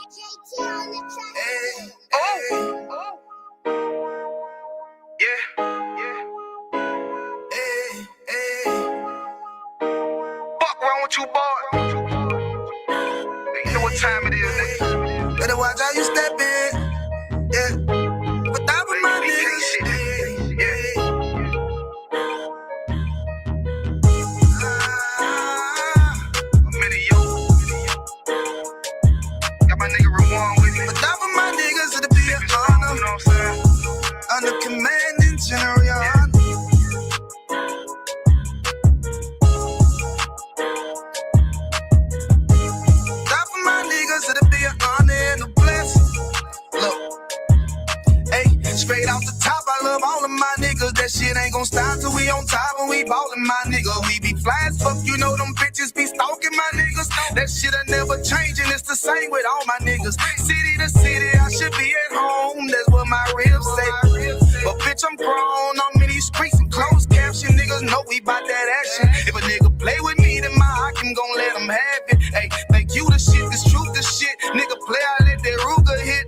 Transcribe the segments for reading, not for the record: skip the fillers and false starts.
Hey, hey. Yeah, yeah. Hey, hey. Fuck wrong with you, boy? You know what time it is, nigga. Better watch how you step in. Yeah. But that was my nigga. Hey, yeah. I'm in yo. Got my nigga Rewan with me. But that was my niggas, it'll be an honor. You know what I'm saying? Under commanding general, yeah. Straight off the top, I love all of my niggas. That shit ain't gon' stop till we on top and we ballin', my nigga. We be fly as fuck, you know them bitches be stalking my niggas. That shit'll never change and it's the same with all my niggas. City to city, I should be at home. That's what my ribs say. But bitch, I'm grown. I'm in these streets and closed caption. Niggas know we bout that action. If a nigga play with me, then my hakim gon' let him have it. Hey, make you the shit, this truth the shit. Nigga play, I let that Ruger hit.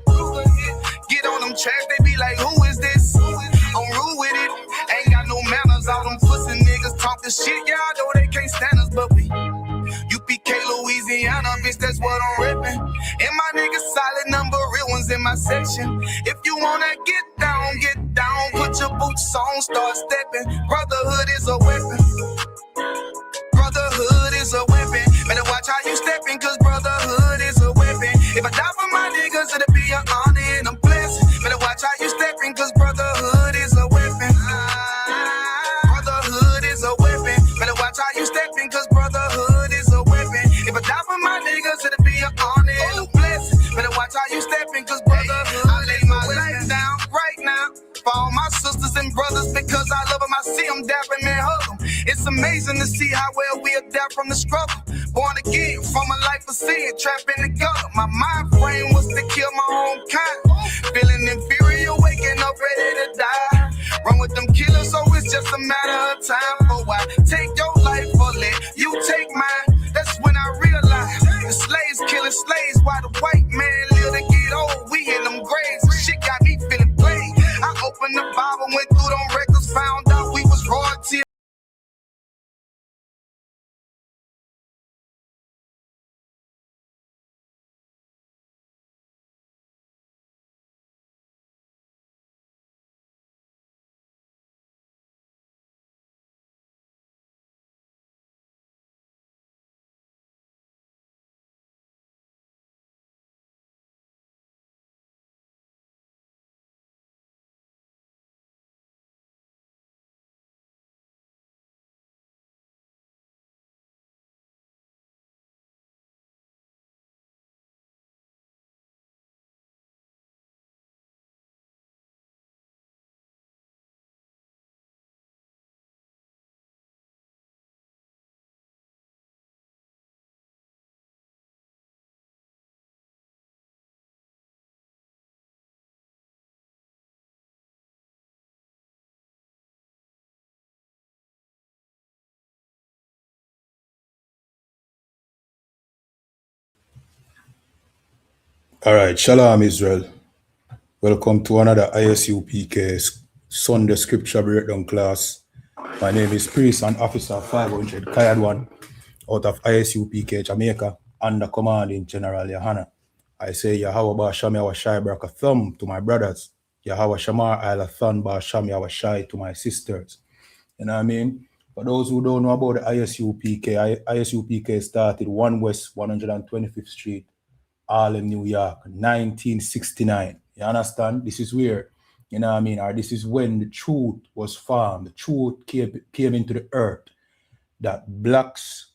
Get on them tracks, they be like, who is this? I'm rude with it. Ain't got no manners. All them pussy niggas talk the shit. Yeah, I know they can't stand us, but we U.P.K, Louisiana, bitch, that's what I'm rippin'. And my niggas solid, number real ones in my section. If you wanna get down, put your boots on, start stepping. Brotherhood is a weapon. Brotherhood is a weapon. Better watch how you steppin', cause brotherhood is a weapon. If I die for my niggas, it'll be an honor and a blessing. Better watch how you steppin', cause brotherhood is a weapon. Brotherhood is a weapon. Better watch how you steppin', cause brotherhood is a weapon. If I die for my niggas, it'll be an honor and a blessing. Better watch how you steppin', cause brotherhood. I lay my life down right now for all my sisters and brothers because I love them. I see them dapping and hug them. It's amazing to see how well we adapt from the struggle. Born again from a life of sin, trapped in the gutter. My mind frame was to kill my own kind. Feeling inferior, waking up ready to die. Run with them killers, so it's just a matter of time. For why take your life or let you take mine? That's when I realized the slaves killing slaves while the white man live to get old. We in them graves, shit got me feeling played. I opened the Bible, went through them records, found out we was royalty. All right, Shalom Israel. Welcome to another I.S.U.P.K Sunday Scripture Breakdown class. My name is Priest and Officer 500 Kayadwan out of I.S.U.P.K Jamaica under commanding General YAHANNA. I say Yahweh Basham Yawashai Baraka Thumb to my brothers. Yahweh Shamar Isla Thun Basham Yawashai to my sisters. You know what I mean? For those who don't know about the I.S.U.P.K, I.S.U.P.K started 1 West 125th Street, Harlem, New York, 1969. You understand? This is where, you know what I mean, or this is when the truth was formed. The truth came into the earth that blacks,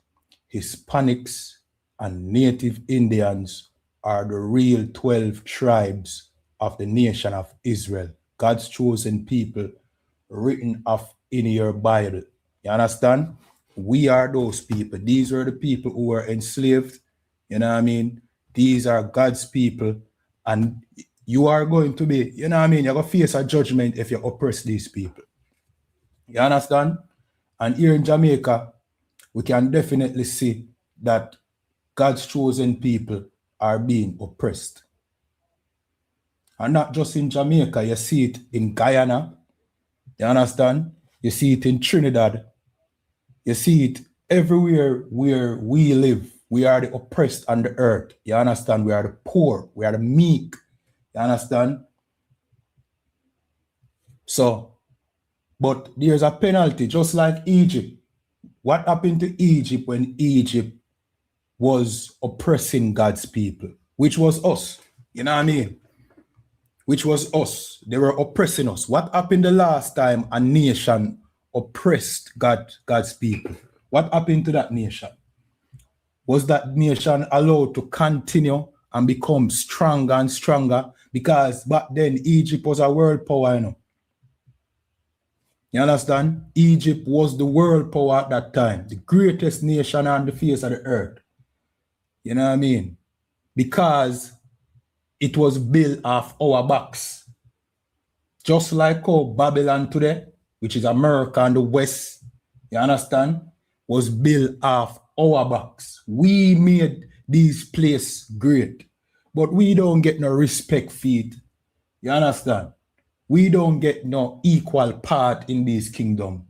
Hispanics, and Native Indians are the real 12 tribes of the nation of Israel. God's chosen people written off in your Bible. You understand? We are those people. These are the people who were enslaved. You know what I mean? These are God's people, and you are going to be, you know what I mean, you're going to face a judgment if you oppress these people. You understand? And here in Jamaica, we can definitely see that God's chosen people are being oppressed. And not just in Jamaica, you see it in Guyana, you understand? You see it in Trinidad, you see it everywhere where we live. We are the oppressed on the earth, you understand? We are the poor, we are the meek, you understand? So, but there's a penalty, just like Egypt. What happened to Egypt when Egypt was oppressing God's people, which was us, you know what I mean? Which was us. They were oppressing us. What happened the last time a nation oppressed God's people? What happened to that nation? Was that nation allowed to continue and become stronger and stronger? Because back then Egypt was a world power, you know. You understand? Egypt was the world power at that time, the greatest nation on the face of the earth. You know what I mean? Because it was built off our backs. Just like how Babylon today, which is America and the West, you understand, was built off our backs. We made these places great, but we don't get no respect for it. You understand? We don't get no equal part in this kingdom.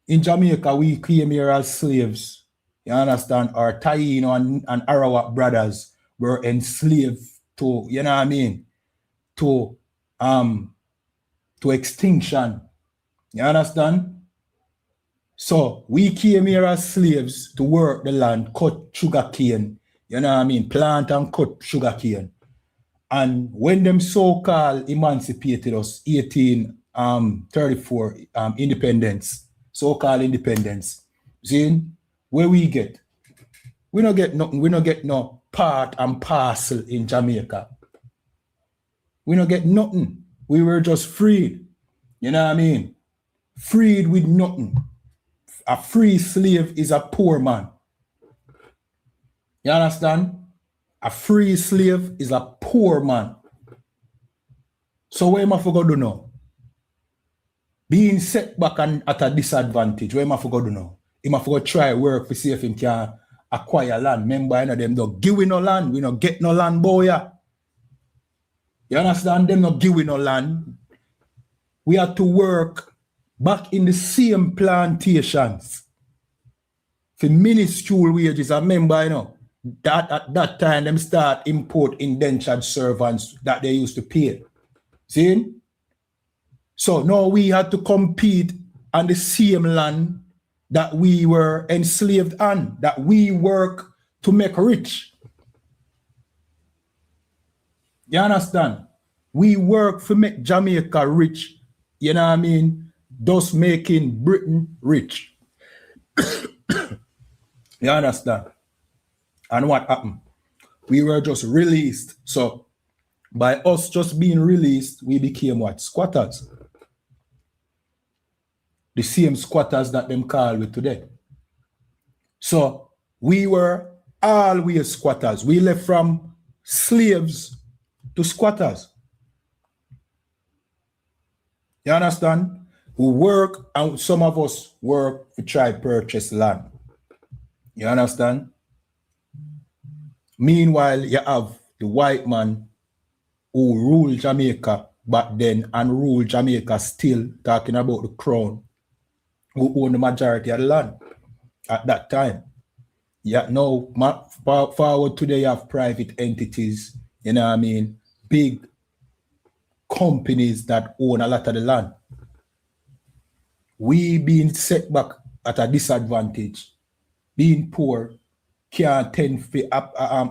In Jamaica, we came here as slaves. You understand? Our Taino and Arawak brothers were enslaved to, you know what I mean, to extinction. You understand? So we came here as slaves to work the land, cut sugar cane, you know what I mean, plant and cut sugar cane. And when them so-called emancipated us, 1834 independence, so-called independence, see, where we get? We don't get nothing. We don't get no part and parcel in Jamaica. We don't get nothing. We were just freed. You know what I mean? Freed with nothing. A free slave is a poor man. You understand? A free slave is a poor man. So what am I forgot to know? Being set back and at a disadvantage, what am I forgot to know? He must forgot try work to see if he can acquire land. Remember, you know, them don't give we no land. We don't get no land, boy. Yeah. You understand? Them not give we no land. We have to work back in the same plantations for minuscule wages. I remember, you know, that at that time them start import indentured servants that they used to pay. See? So now we had to compete on the same land that we were enslaved on, that we work to make rich. You understand? We work to make Jamaica rich, you know what I mean? Thus making Britain rich. You understand? And what happened? We were just released. So by us just being released, we became what? Squatters. The same squatters that them call with today. So we were always squatters. We left from slaves to squatters. You understand? We work, and some of us work to try to purchase land. You understand? Meanwhile, you have the white man who ruled Jamaica back then and ruled Jamaica still, talking about the crown, who owned the majority of the land at that time. Yeah, now, forward today, you have private entities, you know what I mean? Big companies that own a lot of the land. We being set back at a disadvantage, being poor, can't tend to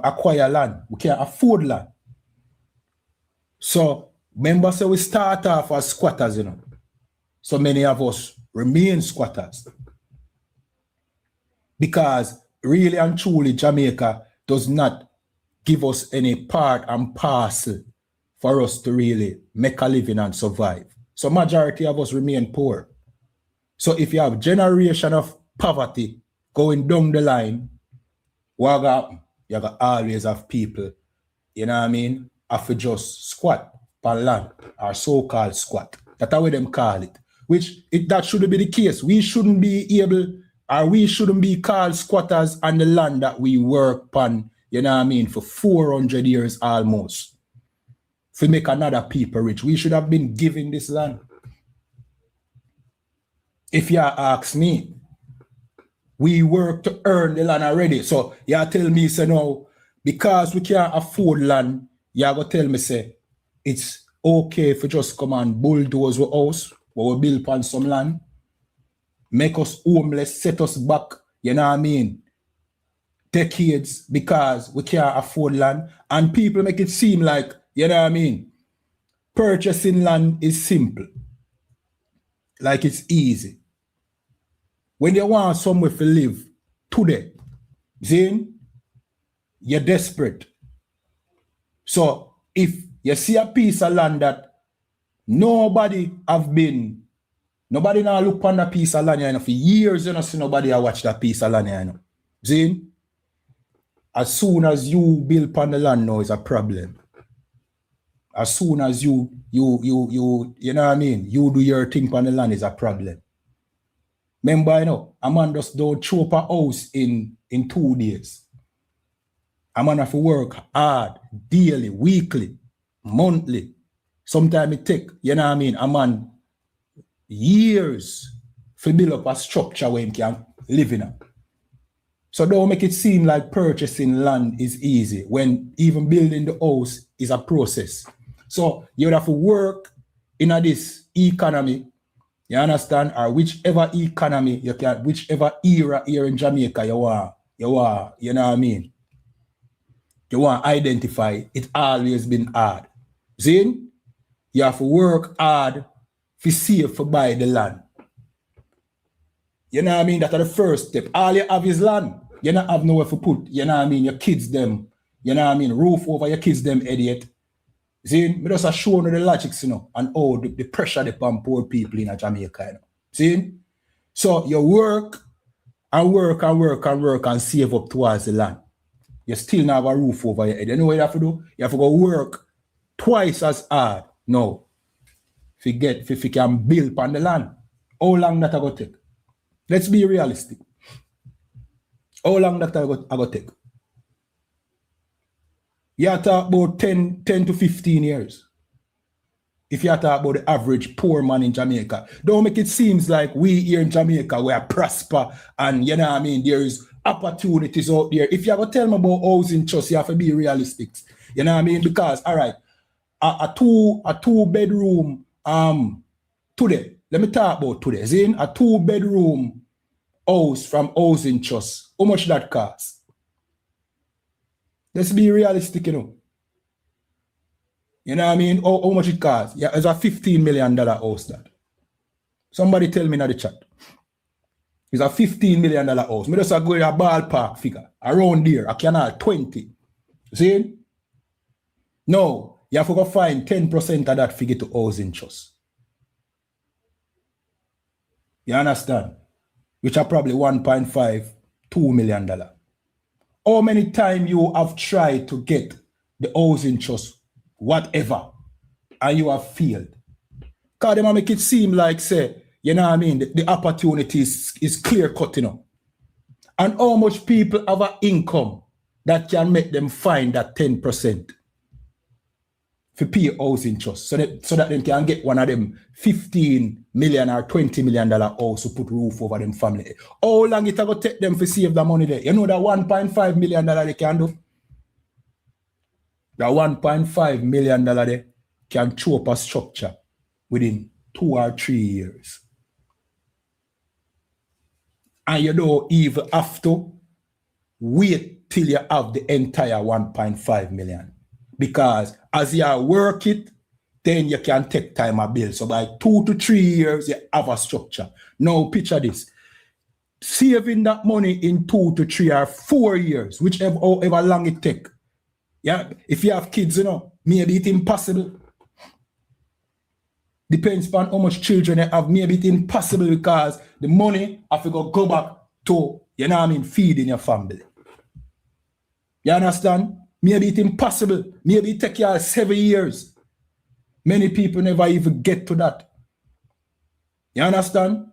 acquire land. We can't afford land. So, remember, so we start off as squatters, you know. So many of us remain squatters. Because really and truly, Jamaica does not give us any part and parcel for us to really make a living and survive. So majority of us remain poor. So if you have generation of poverty going down the line, what happen? You got always have people, you know what I mean, have to just squat on land, or so-called squat. That's how them call it. Which that shouldn't be the case. We shouldn't be able, or we shouldn't be called squatters on the land that we work on you know what I mean, for 400 years almost. To make another people rich. We should have been given this land. If you ask me, we work to earn the land already. So you tell me, say no, because we can't afford land, you go tell me, say, it's okay if you just come and bulldoze our house, where we build upon some land, make us homeless, set us back, you know what I mean, decades because we can't afford land. And people make it seem like, you know what I mean, purchasing land is simple. Like it's easy. When you want somewhere to live today, Zane, you're desperate. So if you see a piece of land that nobody now look on that piece of land, you know, for years, you know, see nobody watch that piece of land, you know. Zane, as soon as you build upon the land now is a problem. As soon as you know what I mean, you do your thing upon the land is a problem. Remember, you know, a man just don't show up a house in 2 days. A man have to work hard, daily, weekly, monthly. Sometimes it take, you know what I mean, a man years to build up a structure where he can live in it. So don't make it seem like purchasing land is easy when even building the house is a process. So you would have to work in this economy, you understand, or whichever economy you can, whichever era here in Jamaica you know what I mean? You want to identify, it's always been hard. See? You have to work hard to save for buy the land. You know what I mean? That's the first step. All you have is land. You don't have nowhere to put, you know what I mean, your kids them, you know what I mean, roof over your kids them, idiot. See? Me just show you the logics, you know, and all the pressure they put on poor people in Jamaica, you know. See? So you work and save up towards the land. You still not have a roof over your head. You know what you have to do? You have to go work twice as hard now. If you can build upon the land. How long that I go take? Let's be realistic. How long that I go take? You have to talk about 10 to 15 years. If you talk about the average poor man in Jamaica, don't make it seem like we here in Jamaica, we are prosper and, you know what I mean, there is opportunities out there. If you ever tell me about housing trust, you have to be realistic. You know what I mean? Because, all right, a two bedroom, today, let me talk about today. See, a 2-bedroom house from housing trust, how much that costs? Let's be realistic, you know. You know what I mean? How much it costs? Yeah, it's a $15 million house that. Somebody tell me in the chat. It's a $15 million house. Me just go in a ballpark figure. Around there, I cannot 20. See? No, you have to go find 10% of that figure to housing trust. You understand? Which are probably $1.5, $2 million. How many times you have tried to get the housing trust, whatever, and you have failed? Because they make it seem like, say, you know what I mean, the opportunity is clear cut, you know. And how much people have an income that can make them find that 10% for pay housing trust so that they can get one of them $15 million or $20 million house to put roof over them family. How long it will take them to save the money there? You know that $1.5 million they can do? That $1.5 million they can chew up a structure within 2 or 3 years. And you don't even have to wait till you have the entire 1.5 million. Because as you work it, then you can take time a build. So by 2 to 3 years, you have a structure. Now picture this. Saving that money in 2 to 3 or 4 years, however long it take. Yeah, if you have kids, you know, maybe it's impossible. Depends on how much children you have. Maybe it's impossible because the money have to go back to, you know what I mean, feeding your family. You understand? Maybe it's impossible. Maybe it take you 7 years. Many people never even get to that. You understand?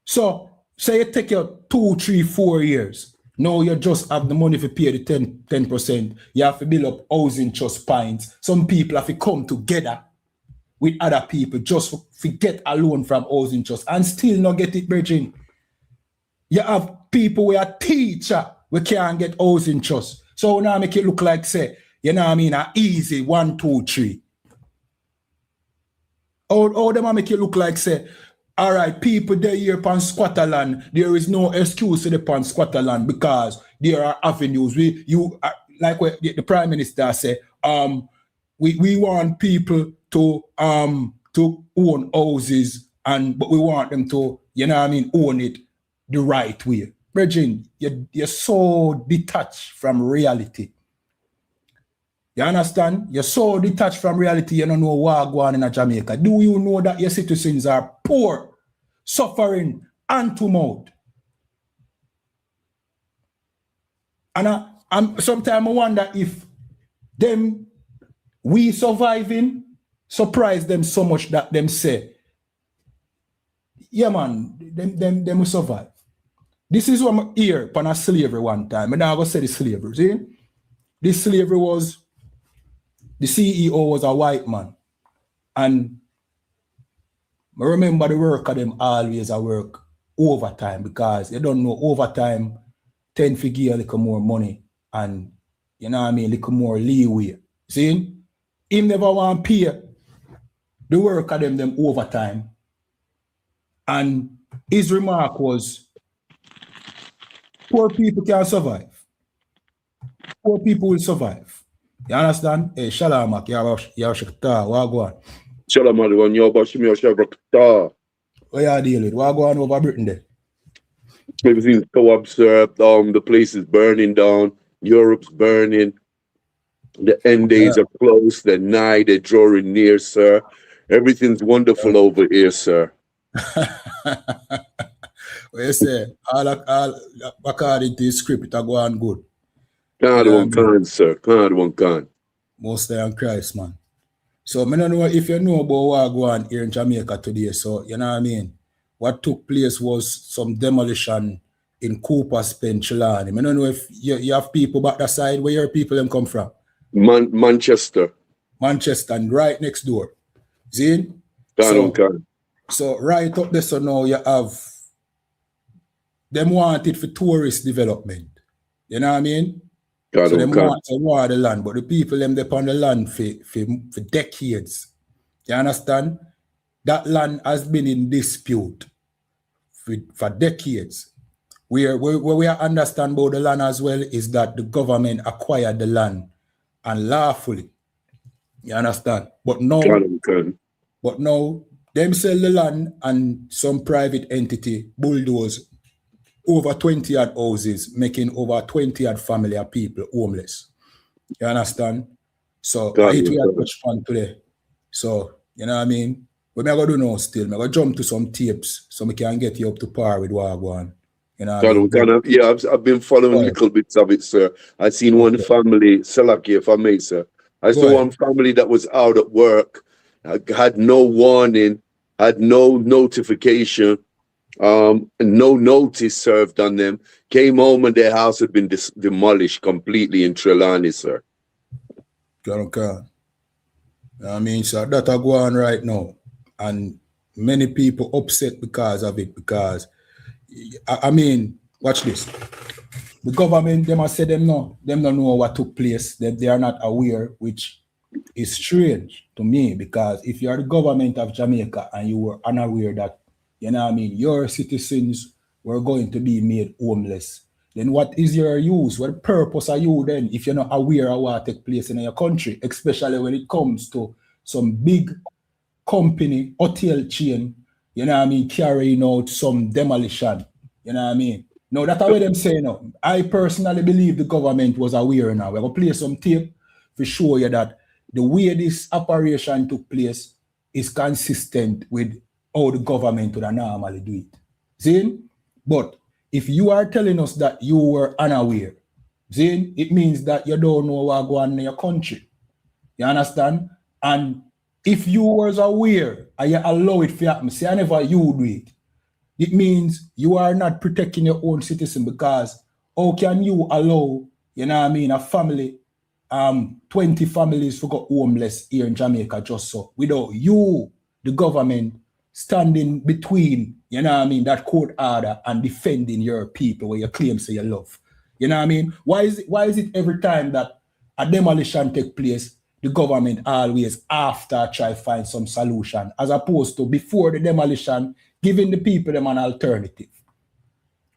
So, say it take you 2, 3, 4 years. No, you just have the money to pay the 10%. You have to build up housing trust points. Some people have to come together with other people just to get a loan from housing trust and still not get it, bridging. You have people who are teacher we can't get housing trust. So now make it look like, say, you know what I mean, a easy 1, 2, 3. How them make it look like, say, all right, people there here upon squatter land, there is no excuse to the upon squatter land because there are avenues. Like what the Prime Minister said, we want people to own houses, but we want them to, you know what I mean, own it the right way. Bridging, you're so detached from reality. You understand? You're so detached from reality, you don't know what's going on in Jamaica. Do you know that your citizens are poor, suffering, and to mouth? And sometimes I wonder if we surviving surprise them so much that them say, yeah man, them will survive. This is what I'm here upon a slavery one time. And I go say the slavery, see? This slavery was, the CEO was a white man. And I remember the work of them always a work overtime because you don't know overtime tend to give a little more money and, you know what I mean, a little more leeway. See? He never want to pay the work of them overtime. And his remark was, poor people can survive. Poor people will survive. You understand? Hey, Shalom, YAHANNA, what go on? Shalom, everyone. What you deal with? What go on over Britain there? Everything's co-observed. The place is burning down. Europe's burning. The end days are close. They're nigh. They're drawing near, sir. Everything's wonderful over here, sir. What you say? All according to the script, it go on good. Can't one can, sir. Can't one can. Most on Christ, man. So I don't know if you know about what go on here in Jamaica today. So you know what I mean? What took place was some demolition in Cooper's Penchilani. I don't know if you have people back that side. Where your people them come from? Manchester. Manchester, and right next door. See? So right up there, so now you have them want it for tourist development. You know what I mean? So them want the land, but the people them they on the land for decades. You understand? That land has been in dispute for decades. Where we understand about the land as well is that the government acquired the land unlawfully. You understand? But now them sell the land and some private entity bulldoze over 20 odd houses, making over 20 odd family of people homeless. You understand? So I hit we have touch on today. So, you know what I mean? What I'm going to do now still, I'm going to jump to some tapes so we can get you up to par with what I want. You know what I mean? Yeah, I've been following little bits of it, sir. I seen one family, Salaki, if I may, sir. I saw one family that was out at work, had no warning, had no notification, no notice served on them, came home and their house had been demolished completely in Trelawney, sir. Okay. I mean, sir, that are going on right now. And many people upset because of it, because, I mean, watch this. The government, they must say them don't know what took place, that they are not aware, which is strange to me, because if you are the government of Jamaica and you were unaware that, you know what I mean, your citizens were going to be made homeless, then what is your use? What purpose are you then if you're not aware of what take place in your country, especially when it comes to some big company, hotel chain, you know what I mean, carrying out some demolition, you know what I mean? No, that's what them say now. I personally believe the government was aware now. We're going to play some tape to show you that the way this operation took place is consistent with how the government would normally do it. See? But if you are telling us that you were unaware, see, it means that you don't know what's going on in your country. You understand? And if you was aware and you allow it to happen, see, whenever you do it, it means you are not protecting your own citizen, because How can you allow, you know what I mean, a family, 20 families to go homeless here in Jamaica just so, without you, the government, standing between, you know what I mean, that court order and defending your people where you claim say you love. You know what I mean? Why is it every time that a demolition take place, the government always after try to find some solution, as opposed to before the demolition, giving the people them an alternative?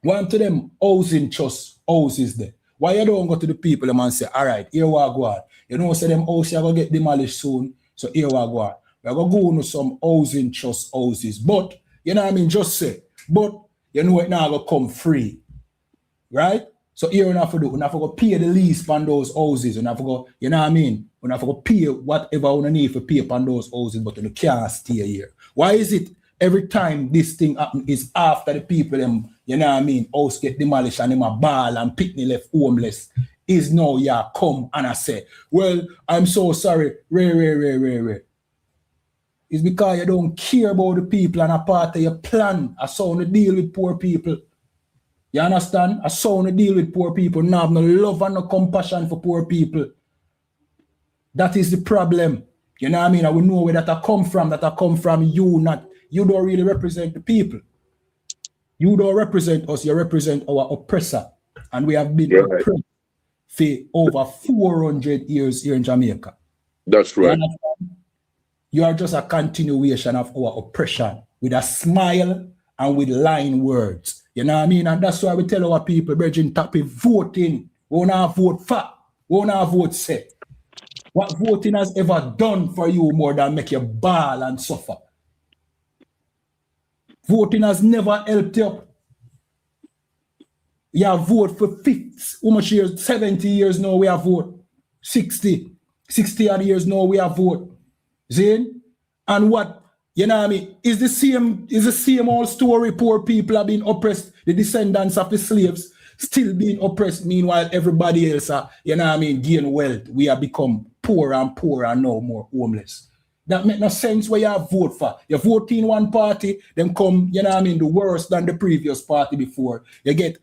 One to them housing trust houses there. Why you don't go to the people them and say, all right, here we go on. You know, say them houses are going to get demolished soon, so here we go on. We're going to go into some housing trust houses. But, you know what I mean, just say, but you know it now going to come free. Right? So here we have to do, we have to go pay the lease on those houses. We have to go, you know what I mean? We have to go pay whatever we need to pay on those houses, but you can't stay here. Why is it every time this thing happens is after the people, them, you know what I mean, house get demolished and them a ball and picnic left homeless, is now you come and I say, well, I'm so sorry, Ray. It's because you don't care about the people and a part of your plan. I saw you deal with poor people. You understand? I saw you deal with poor people. Now have no love and no compassion for poor people. That is the problem. You know what I mean? I will know where that I come from. That I come from you, not you don't really represent the people. You don't represent us, you represent our oppressor. And we have been oppressed for over 400 years here in Jamaica. That's right. You are just a continuation of our oppression with a smile and with lying words. You know what I mean? And that's why we tell our people, brethren, tap voting. We want to vote for. We want to vote set. What voting has ever done for you more than make you bawl and suffer? Voting has never helped you. You have vote for 50, how much years? 70 years now we have vote. 60 odd years now we have vote. Zane? And what, you know what I mean, is the same old story. Poor people have been oppressed, the descendants of the slaves still being oppressed, meanwhile everybody else are, you know what I mean, gain wealth. We have become poorer and now more homeless. That make no sense where you have vote for. You vote in one party, then come, you know what I mean, the worse than the previous party before. You get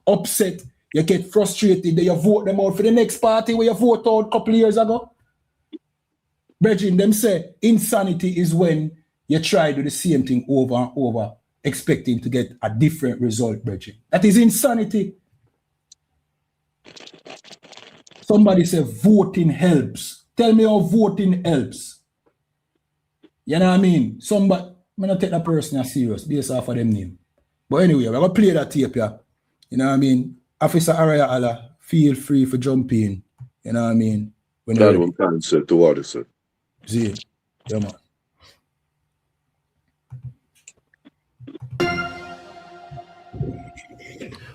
upset, you get frustrated, then you vote them out for the next party where you vote out a couple of years ago. Brethren, them say insanity is when you try to do the same thing over and over, expecting to get a different result, brethren. That is insanity. Somebody say voting helps. Tell me how voting helps. You know what I mean? Somebody, I'm not take that person serious based off of them name. But anyway, we're going to play that tape, yeah. You know what I mean? Officer Araya Allah, feel free for jump in. You know what I mean? When that one cancel to order, sir. See, yeah, man.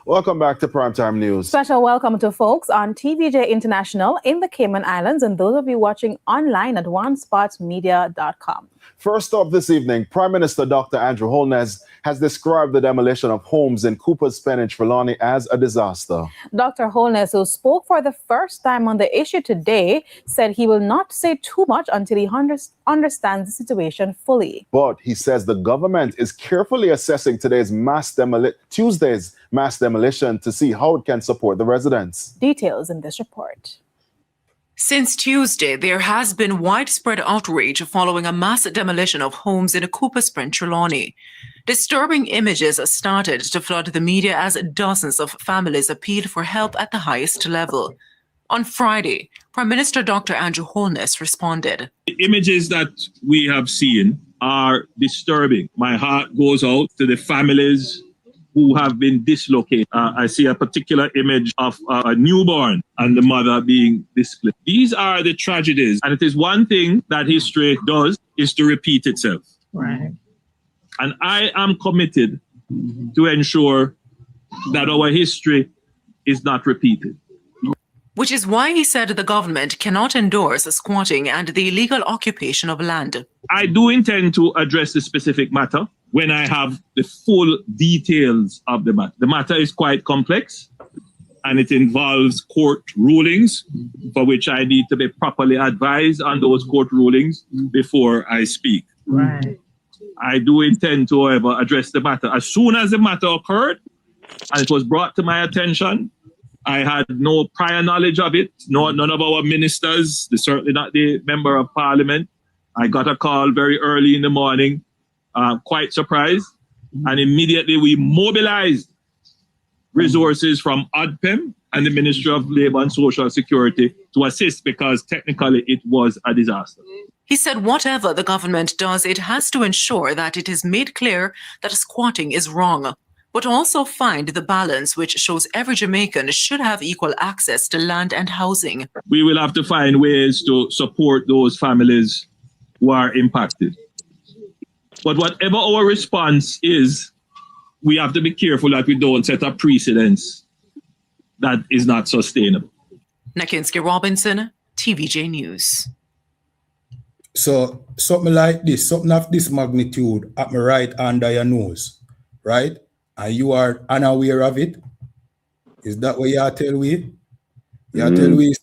Welcome back to Primetime News. Special welcome to folks on TVJ International in the Cayman Islands and those of you watching online at onespotmedia.com. First up this evening, Prime Minister Dr. Andrew Holness has described the demolition of homes in Cooper's Pen in Trelawney as a disaster. Dr. Holness, who spoke for the first time on the issue today, said he will not say too much until he understands the situation fully. But he says the government is carefully assessing Tuesday's mass demolition to see how it can support the residents. Details in this report. Since Tuesday, there has been widespread outrage following a mass demolition of homes in Cooper Pen, Trelawney. Disturbing images started to flood the media as dozens of families appealed for help at the highest level. On Friday, Prime Minister Dr. Andrew Holness responded. The images that we have seen are disturbing. My heart goes out to the families who have been dislocated. I see a particular image of a newborn and the mother being displaced. These are the tragedies. And it is one thing that history does is to repeat itself. Right. And I am committed to ensure that our history is not repeated. Which is why he said the government cannot endorse squatting and the illegal occupation of land. I do intend to address the specific matter when I have the full details of the matter. The matter is quite complex and it involves court rulings for which I need to be properly advised on those court rulings before I speak. Right. I do intend to, however, address the matter. As soon as the matter occurred, and it was brought to my attention. I had no prior knowledge of it. None of our ministers, certainly not the member of parliament. I got a call very early in the morning, quite surprised. And immediately we mobilized resources from I.S.U.P.K and the Ministry of Labour and Social Security to assist, because technically it was a disaster. He said whatever the government does, it has to ensure that it is made clear that squatting is wrong, but also find the balance which shows every Jamaican should have equal access to land and housing. We will have to find ways to support those families who are impacted. But whatever our response is, we have to be careful that we don't set a precedence that is not sustainable. Nakinski Robinson, TVJ News. So something like this, something of this magnitude at my right under your nose, right? And you are unaware of it. Is that what you are telling me? You are telling me,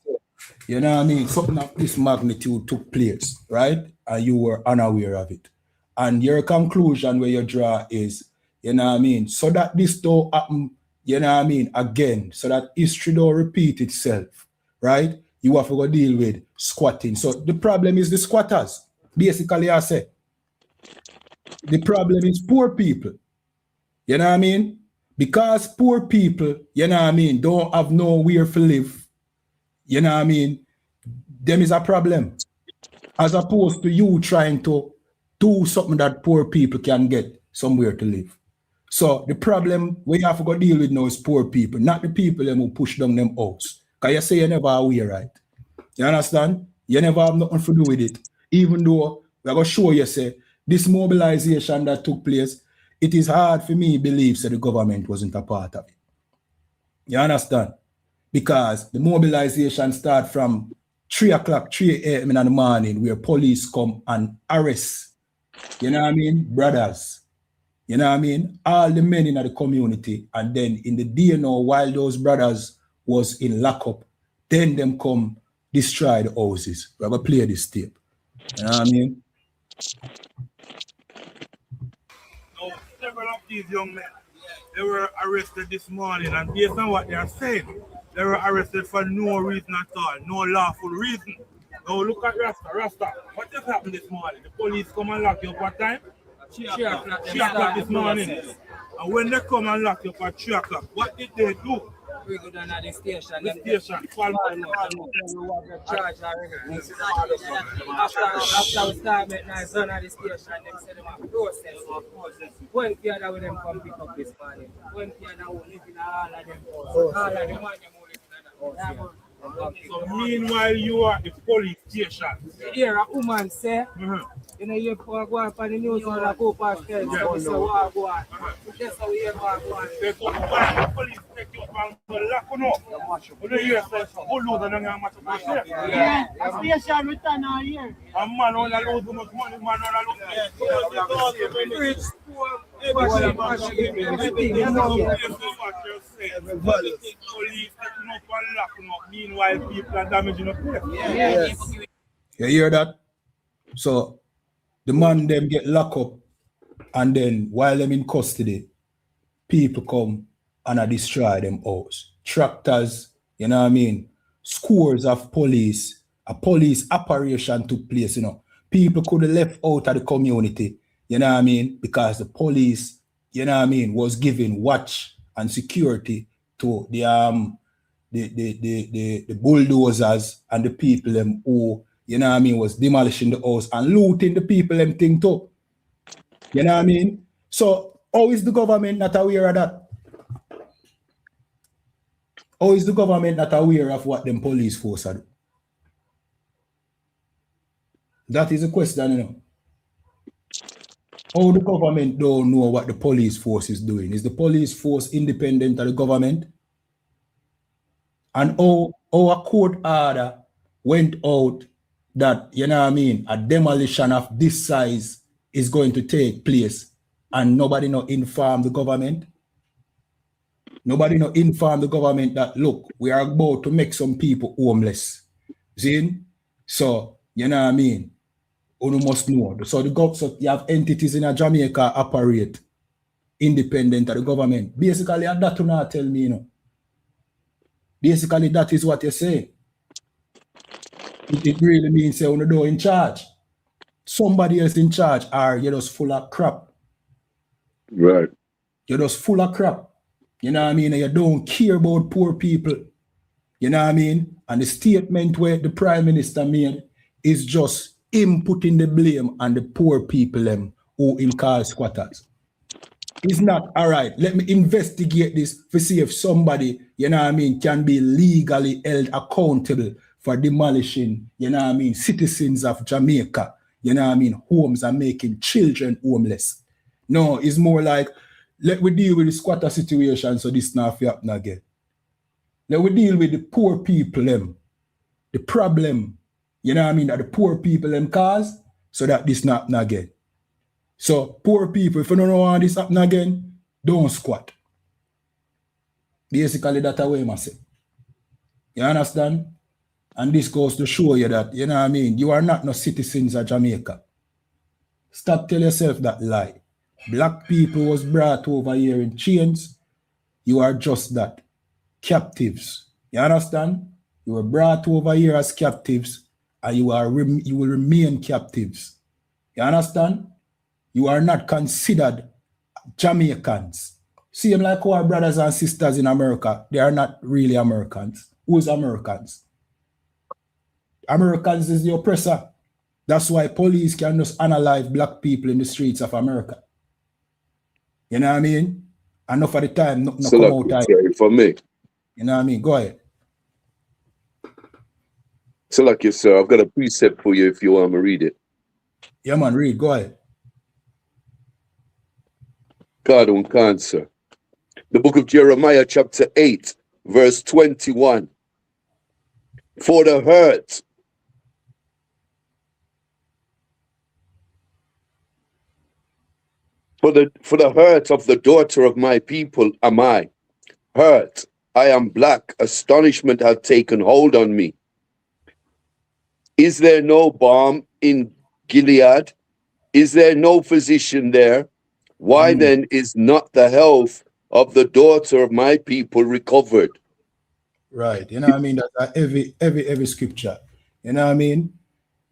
you know what I mean? Something of this magnitude took place, right? And you were unaware of it. And your conclusion where you draw is, you know what I mean? So that this don't happen, you know what I mean, again, so that history don't repeat itself, right? You have to go deal with squatting. So the problem is the squatters. Basically, I say, the problem is poor people. You know what I mean? Because poor people, you know what I mean, don't have nowhere to live. You know what I mean? Them is a problem. As opposed to you trying to do something that poor people can get somewhere to live. So the problem we have to go deal with now is poor people, not the people who push down them house. Because you say you never aware, right? You understand? You never have nothing to do with it. Even though we're going to show you, say, this mobilization that took place, it is hard for me to believe that the government wasn't a part of it. You understand? Because the mobilization started from 3 a.m. in the morning, where police come and arrest, you know what I mean, brothers. You know what I mean? All the men in the community. And then in the day now, while those brothers was in lockup, then them come destroy the houses. We're going to play this tape. You know what I mean? Now, several of these young men, they were arrested this morning, and based on what they are saying, they were arrested for no reason at all, no lawful reason. Now look at Rasta. What just happened this morning? The police come and lock you up at time? 3 o'clock this morning. And when they come and lock you up at 3 o'clock, what did they do? We go down at the station. The station. After we start making a zone at the station, they say them a process. When Canada with them come pick up this morning. When Canada will live in all of them. All of them want them will live in. So meanwhile, you are at the police station. Here a woman say, you know, you go up on the news and I go past there. So say, what go on? That's how we hear what go on. They go to the police, take you up and lock you up. You know, you say, oh, Lord, I don't know how much of that. Yeah, a station return all here. A man only lose too much money, man only lose. Meanwhile, people are damaging the place. Yes. You hear that? So the man them get locked up, and then while them in custody, people come and destroy them house. Tractors, you know what I mean? Scores of police, a police operation took place, you know. People could have left out of the community, you know what I mean? Because the police, you know what I mean, was giving watch and security to the bulldozers and the people them who, you know what I mean, was demolishing the house and looting the people them thing too. You know what I mean? So how is the government not aware of that? How is the government not aware of what them police force are doing? That is a question, you know. How the government don't know what the police force is doing? Is the police force independent of the government? And how a court order went out that, you know what I mean, a demolition of this size is going to take place and nobody not inform the government? Nobody not inform the government that, look, we are about to make some people homeless. See? So, you know what I mean? You must know. So you have entities in Jamaica operate independent of the government. Basically, that do not tell me, you know. Basically, that is what you're saying. It really means you're not in charge. Somebody else in charge, or you're just full of crap. Right. You're just full of crap. You know what I mean? And you don't care about poor people. You know what I mean? And the statement where the Prime Minister made is just him putting the blame on the poor people who in car squatters. It's not, all right, let me investigate this to see if somebody, you know what I mean, can be legally held accountable for demolishing, you know what I mean, citizens of Jamaica, you know what I mean, homes and making children homeless. No, it's more like, let we deal with the squatter situation so this not happen again. Let we deal with the poor people, the problem, you know what I mean, that the poor people cause, so that this not happen again. So, poor people, if you don't want this happen again, don't squat. Basically, that's the way I say. You understand? And this goes to show you that, you know what I mean, you are not no citizens of Jamaica. Stop telling yourself that lie. Black people was brought over here in chains. You are just that. Captives. You understand? You were brought over here as captives, and you will remain captives. You understand? You are not considered Jamaicans. See them like our brothers and sisters in America. They are not really Americans. Who's Americans? Americans is the oppressor. That's why police can just unalive black people in the streets of America. You know what I mean? Enough of the time, no come out time. For me. You know what I mean? Go ahead. So like you, sir, I've got a precept for you if you want me to read it. Yeah, man, read. Go ahead. God on cancer. The book of Jeremiah, chapter 8, verse 21. For the hurt for the hurt of the daughter of my people am I hurt. I am black. Astonishment hath taken hold on me. Is there no balm in Gilead? Is there no physician there? Why then is not the health of the daughter of my people recovered? Right. You know what I mean? That's every scripture. You know what I mean?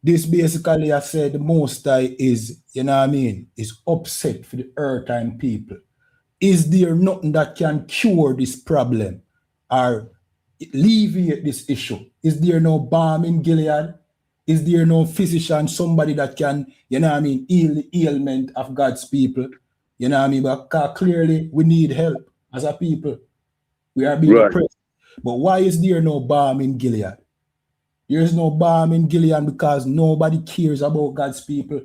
This basically, I said, the Most High is, you know what I mean, is upset for the earth and people. Is there nothing that can cure this problem or alleviate this issue? Is there no balm in Gilead? Is there no physician, somebody that can, you know what I mean, heal the ailment of God's people? You know what I mean? But clearly, we need help as a people. We are being oppressed. But why is there no balm in Gilead? There is no balm in Gilead because nobody cares about God's people.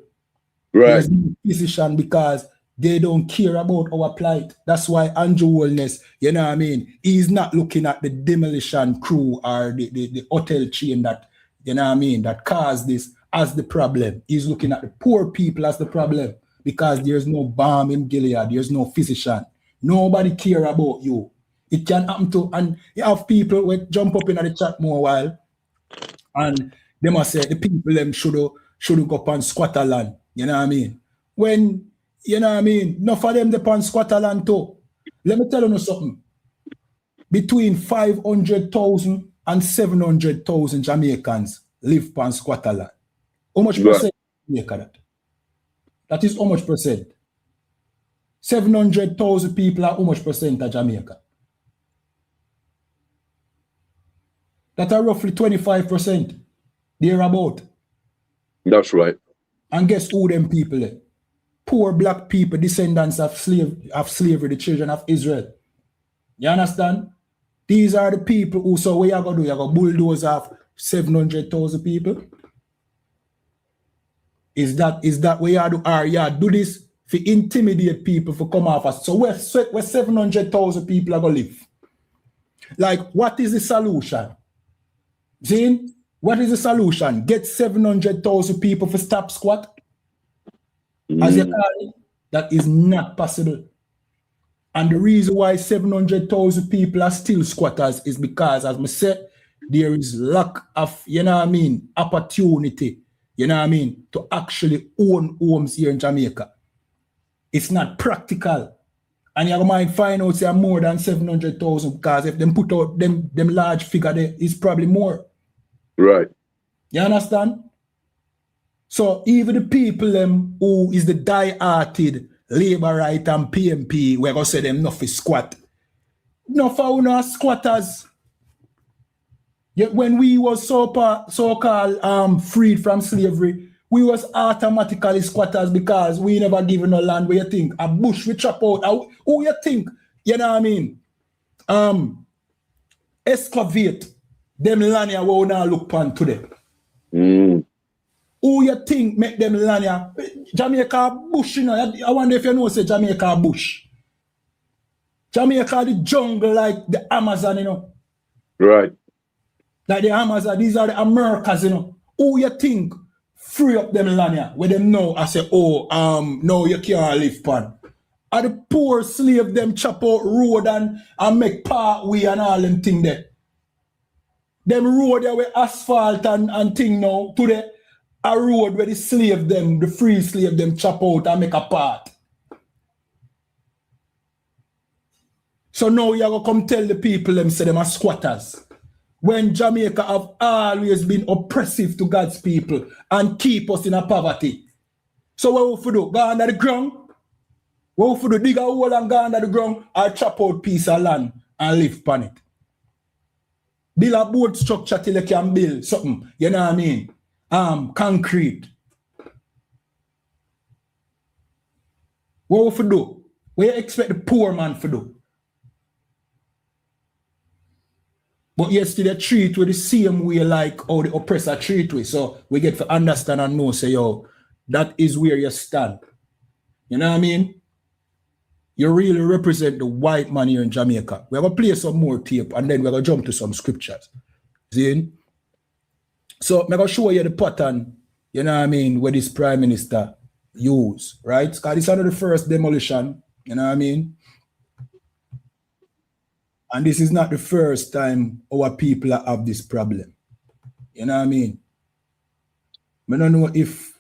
Right. There's no physician because they don't care about our plight. That's why Andrew Holness, you know what I mean, he's not looking at the demolition crew or the hotel chain that, you know what I mean, that caused this as the problem. He's looking at the poor people as the problem because there's no balm in Gilead. There's no physician. Nobody care about you. It can happen to, and you have people who jump up in the chat more while, and they must say the people them should go up on squatter land. You know what I mean? When, you know what I mean, enough of them upon squatter land too. Let me tell you something. Between 500,000 and 700,000 Jamaicans live upon squatter land. How much percent Jamaica that? That is how much percent? 700,000 people are how much percent of Jamaica? That are roughly 25%. They're about. That's right. And guess who them people are? Poor black people, descendants of slavery, the children of Israel. You understand? These are the people who, so what you going to do? You going to bulldoze off 700,000 people? Is that what you do? Or you do this to intimidate people for come off us? So where 700,000 people are going to live? Like, what is the solution? Zane, what is the solution? Get 700,000 people for stop squat? As you call it, that is not possible. And the reason why 700,000 people are still squatters is because, as I said, there is lack of, you know what I mean, opportunity, you know what I mean, to actually own homes here in Jamaica. It's not practical. And you might find out say more than 700,000 because if them put out them large figure there, it's probably more. Right. You understand? So even the people who is the die-hearted Labour Right and PMP, we're gonna say them not for squat. No for no squatters. Yet when we was so-called freed from slavery, we was automatically squatters because we never given no land. Where you think a bush we chop out? Who you think? You know what I mean? Excavate them land here where we now look upon today. Who you think make them land here? Jamaica bush, you know. I wonder if you know say Jamaica bush. Jamaica the jungle like the Amazon, you know. Right. Like the Amazon, these are the Americas, you know. Who you think free up them land here? Where them know I say, oh, no, you can't live pan. Are the poor slave them chop out road and make pathway and all them thing there. Them road there with asphalt and thing now, today, a road where the slave them, the free slave them chop out and make a path. So now you go come tell the people them say them are squatters. When Jamaica have always been oppressive to God's people and keep us in a poverty. So what we do? Go under the ground? What we do? Dig a hole and go under the ground or chop out piece of land and live upon it. Build a boat structure till you can build something. You know what I mean? Concrete. What we do? What you expect the poor man to do? But yesterday they treat with the same way like how the oppressor treat with. So we get to understand and know, say, yo, that is where you stand. You know what I mean? You really represent the white man here in Jamaica. We're going to play some more tape and then we're going to jump to some scriptures. See? So I'm going to show you the pattern, you know what I mean, where this prime minister use, right? Because it's not the first demolition, you know what I mean? And this is not the first time our people have this problem. You know what I mean? I don't know if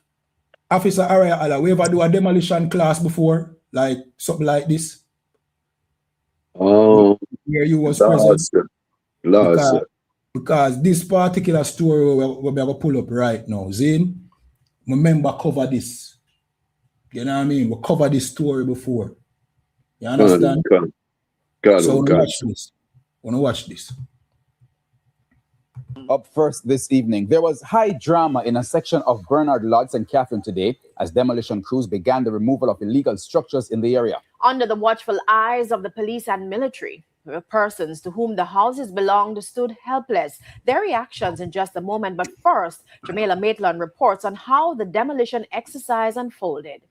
Officer Araya Allah, we ever do a demolition class before? Like something like this? Oh, where you was present? Because this particular story we're going to pull up right now, Zane, remember cover this. You know what I mean? We covered this story before. You understand? So watch this. Wanna watch this. Up first this evening, there was high drama in a section of Bernard Lodge and Catherine today as demolition crews began the removal of illegal structures in the area. Under the watchful eyes of the police and military, persons to whom the houses belonged stood helpless. Their reactions in just a moment, but first, Jamila Maitland reports on how the demolition exercise unfolded.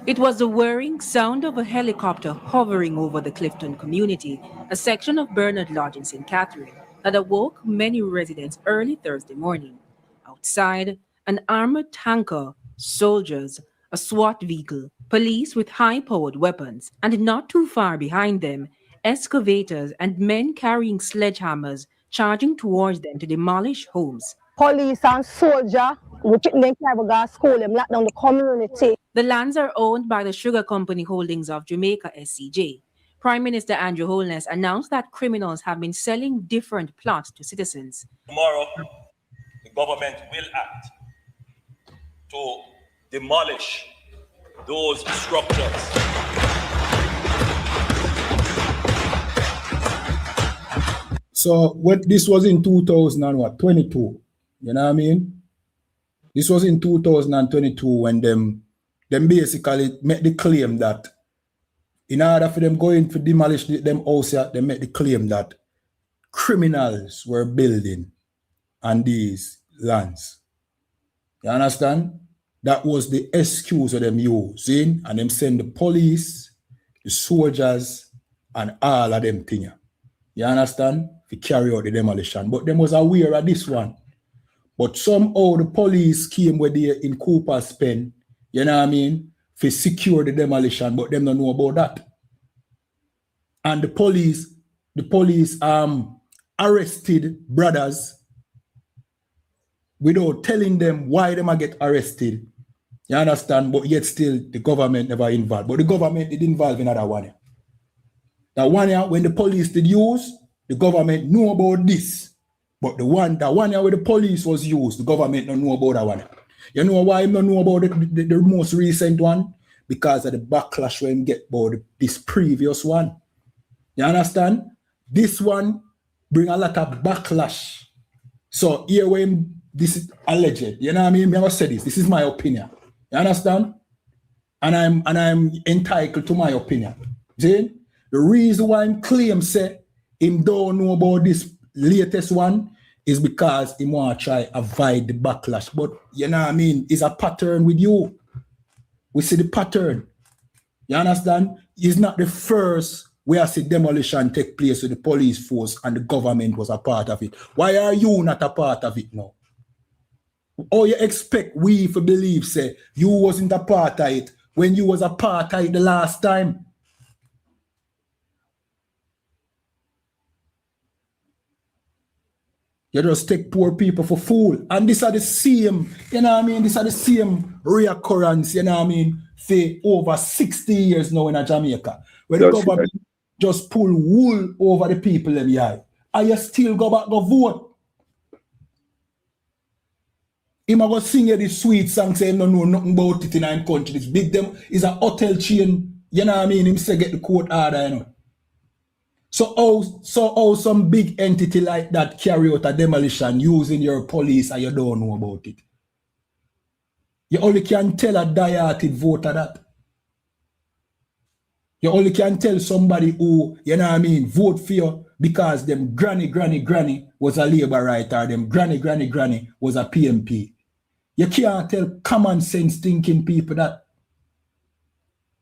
It was the whirring sound of a helicopter hovering over the Clifton community, a section of Bernard Lodge in St. Catherine, that awoke many residents early Thursday morning. Outside, an armored tanker, soldiers, a SWAT vehicle, police with high-powered weapons, and not too far behind them, excavators and men carrying sledgehammers charging towards them to demolish homes. Police and soldiers, we them go school, them lock down the community. The lands are owned by the Sugar Company Holdings of Jamaica, SCJ. Prime Minister Andrew Holness announced that criminals have been selling different plots to citizens. Tomorrow, the government will act to demolish those structures. So what this was in 2022, you know what I mean? This was in 2022 when them basically made the claim that in order for them going to demolish them houses, they made the claim that criminals were building on these lands. You understand? That was the excuse of them using, and them send the police, the soldiers, and all of them things. You understand? To carry out the demolition. But them was aware of this one. But somehow the police came with they in Cooper's Pen, you know what I mean, to secure the demolition, but them don't know about that. And the police arrested brothers without telling them why them get arrested. You understand? But yet still the government never involved. But the government did involve in another one. That one year when the police did use, the government know about this. But the one year where the police was used, the government don't know about that one. You know why I don't know about the most recent one? Because of the backlash when him get about this previous one. You understand? This one bring a lot of backlash. So here when this is alleged, you know what I mean? I must say this. This is my opinion. You understand? And I'm entitled to my opinion. See? The reason why him claim say him don't know about this latest one is because he want to try avoid the backlash. But you know what I mean? It's a pattern with you. We see the pattern. You understand? It's not the first where I see demolition take place with the police force and the government was a part of it. Why are you not a part of it now? Or you expect we to believe, say, you wasn't a part of it when you was a part of it the last time? You just take poor people for fool. And these are the same, you know what I mean? These are the same reoccurrence, you know what I mean? For over 60 years now in Jamaica. Where the government just pull wool over the people in the eye. And you still go back, go vote. He might go sing you this sweet song, say him don't know nothing about it in our country. This big them is a hotel chain, you know what I mean? Him say get the court order, you know. So how some big entity like that carry out a demolition using your police and you don't know about it? You only can tell a die-hearted voter that. You only can tell somebody who, you know what I mean, vote for you because them granny was a labor writer, or them granny was a PMP. You can't tell common sense thinking people that.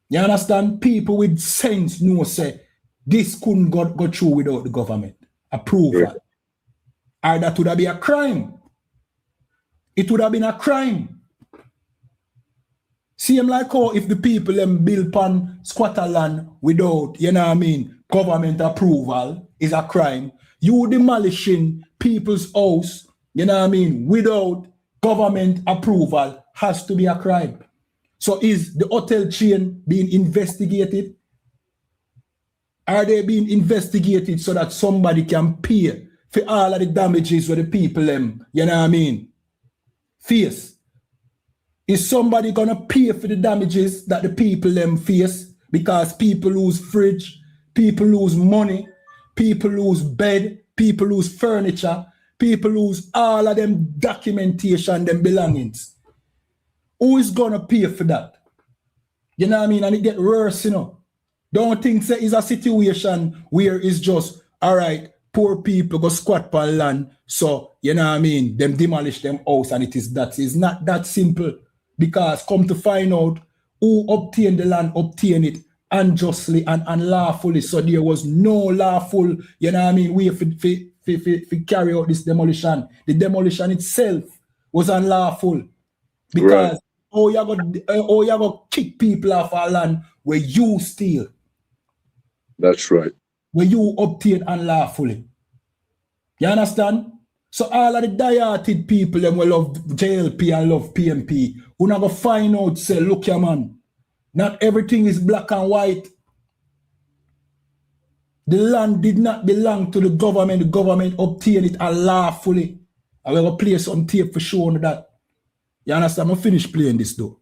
You understand? People with sense know say, this couldn't go through without the government approval. Yeah. Or that would have been a crime. It would have been a crime. Same like how if the people build upon squatter land without, you know what I mean, government approval is a crime. You demolishing people's house, you know what I mean, without government approval has to be a crime. So is the hotel chain being investigated? Are they being investigated so that somebody can pay for all of the damages where the people, you know what I mean, face? Is somebody gonna pay for the damages that the people face? Because people lose fridge, people lose money, people lose bed, people lose furniture, people lose all of them documentation, them belongings. Who is gonna pay for that? You know what I mean? And it get worse, you know. Don't think say it's a situation where it's just, all right, poor people go squat on land, so, you know what I mean, them demolish them house and it is that. It's not that simple. Because come to find out who obtained the land, obtained it unjustly and unlawfully. So there was no lawful, you know what I mean, way for carry out this demolition. The demolition itself was unlawful. Because you go kick people off our land where you steal. That's right. Where you obtain unlawfully. You understand? So all of the die-hearted people them will love JLP and love PMP. Who not go find out, say, look here, man. Not everything is black and white. The land did not belong to the government. The government obtained it unlawfully. I will play some tape for showing that. You understand? I'm finished playing this though.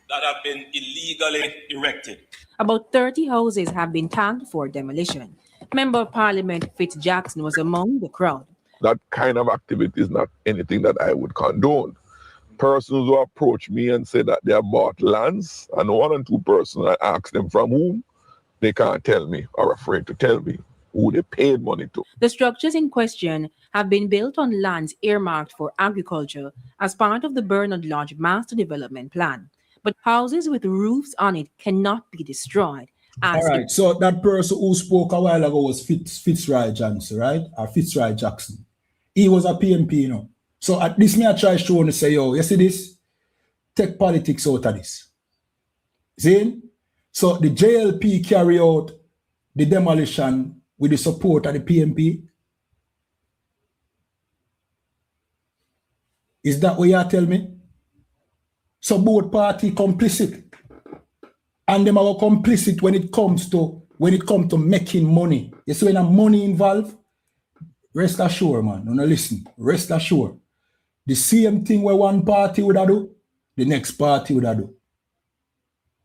That have been illegally erected. About 30 houses have been tagged for demolition. Member of Parliament Fitz Jackson was among the crowd. That kind of activity is not anything that I would condone. Persons who approach me and say that they have bought lands, and one and two persons, I ask them from whom, they can't tell me or afraid to tell me who they paid money to. The structures in question have been built on lands earmarked for agriculture as part of the Bernard Lodge Master Development Plan. But houses with roofs on it cannot be destroyed. All right, so that person who spoke a while ago was Fitzroy Johnson, right? Or Fitzroy Jackson. He was a PMP, you know. So at this, I try showing to say, yo, you see this? Take politics out of this. See? So the JLP carry out the demolition with the support of the PMP. Is that what you tell me? So both party complicit. And them are complicit when it comes to making money. You see when a money involved, rest assured, man. No, listen. Rest assured. The same thing where one party would do, the next party would do.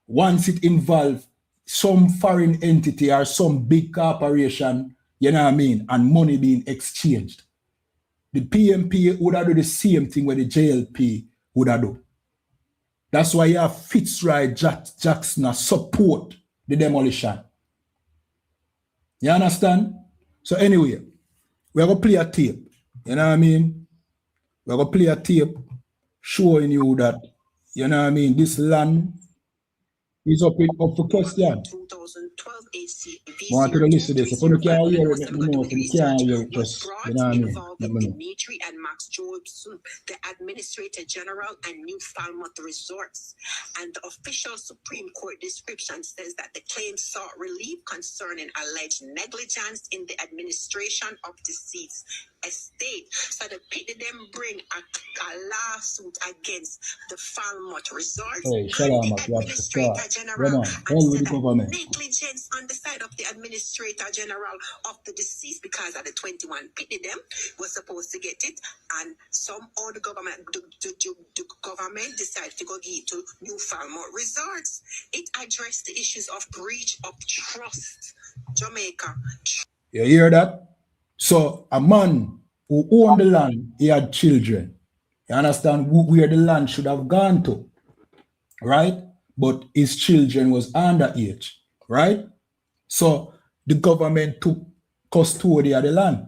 Once it involves some foreign entity or some big corporation, you know what I mean, and money being exchanged, the PMP would do the same thing where the JLP would do. That's why you have Fitzroy Jackson support the demolition. You understand? So anyway, we're going to play a tape. You know what I mean? We're going to play a tape showing you that, you know what I mean, this land is up for question. 2012 HCV Want to listen to this. If you can't hear it, let me know. If you can't hear it, just, you know what I mean? Let me know. Dimitri and Max Jobson, the Administrator General and New Falmouth Resorts. And the official Supreme Court description says that the claim sought relief concerning alleged negligence in the administration of deceased estate. So the pity them bring a lawsuit against the Falmouth Resorts Hey, and SHALAM, the Administrator General, and said that negligence on the side of the Administrator General of the deceased because of the 21 pity them was supposed to get it, and somehow the government decided to go give it to New Falmouth Resorts. It addressed the issues of breach of trust. Jamaica. You hear that? So a man who owned the land, he had children. You understand where the land should have gone to, right? But his children was underage, right? So the government took custody of the land.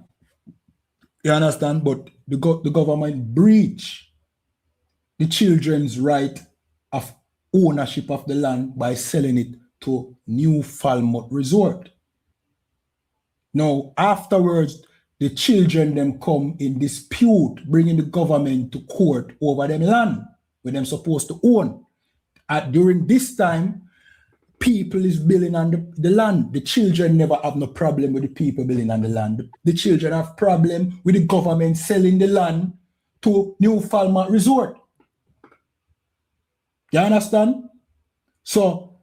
You understand? But the government breached the children's right of ownership of the land by selling it to New Falmouth Resort. Now, afterwards, the children them come in dispute, bringing the government to court over them land where them supposed to own. During this time, people is building on the land. The children never have no problem with the people building on the land. The children have problem with the government selling the land to New Falmouth Resort. You understand? So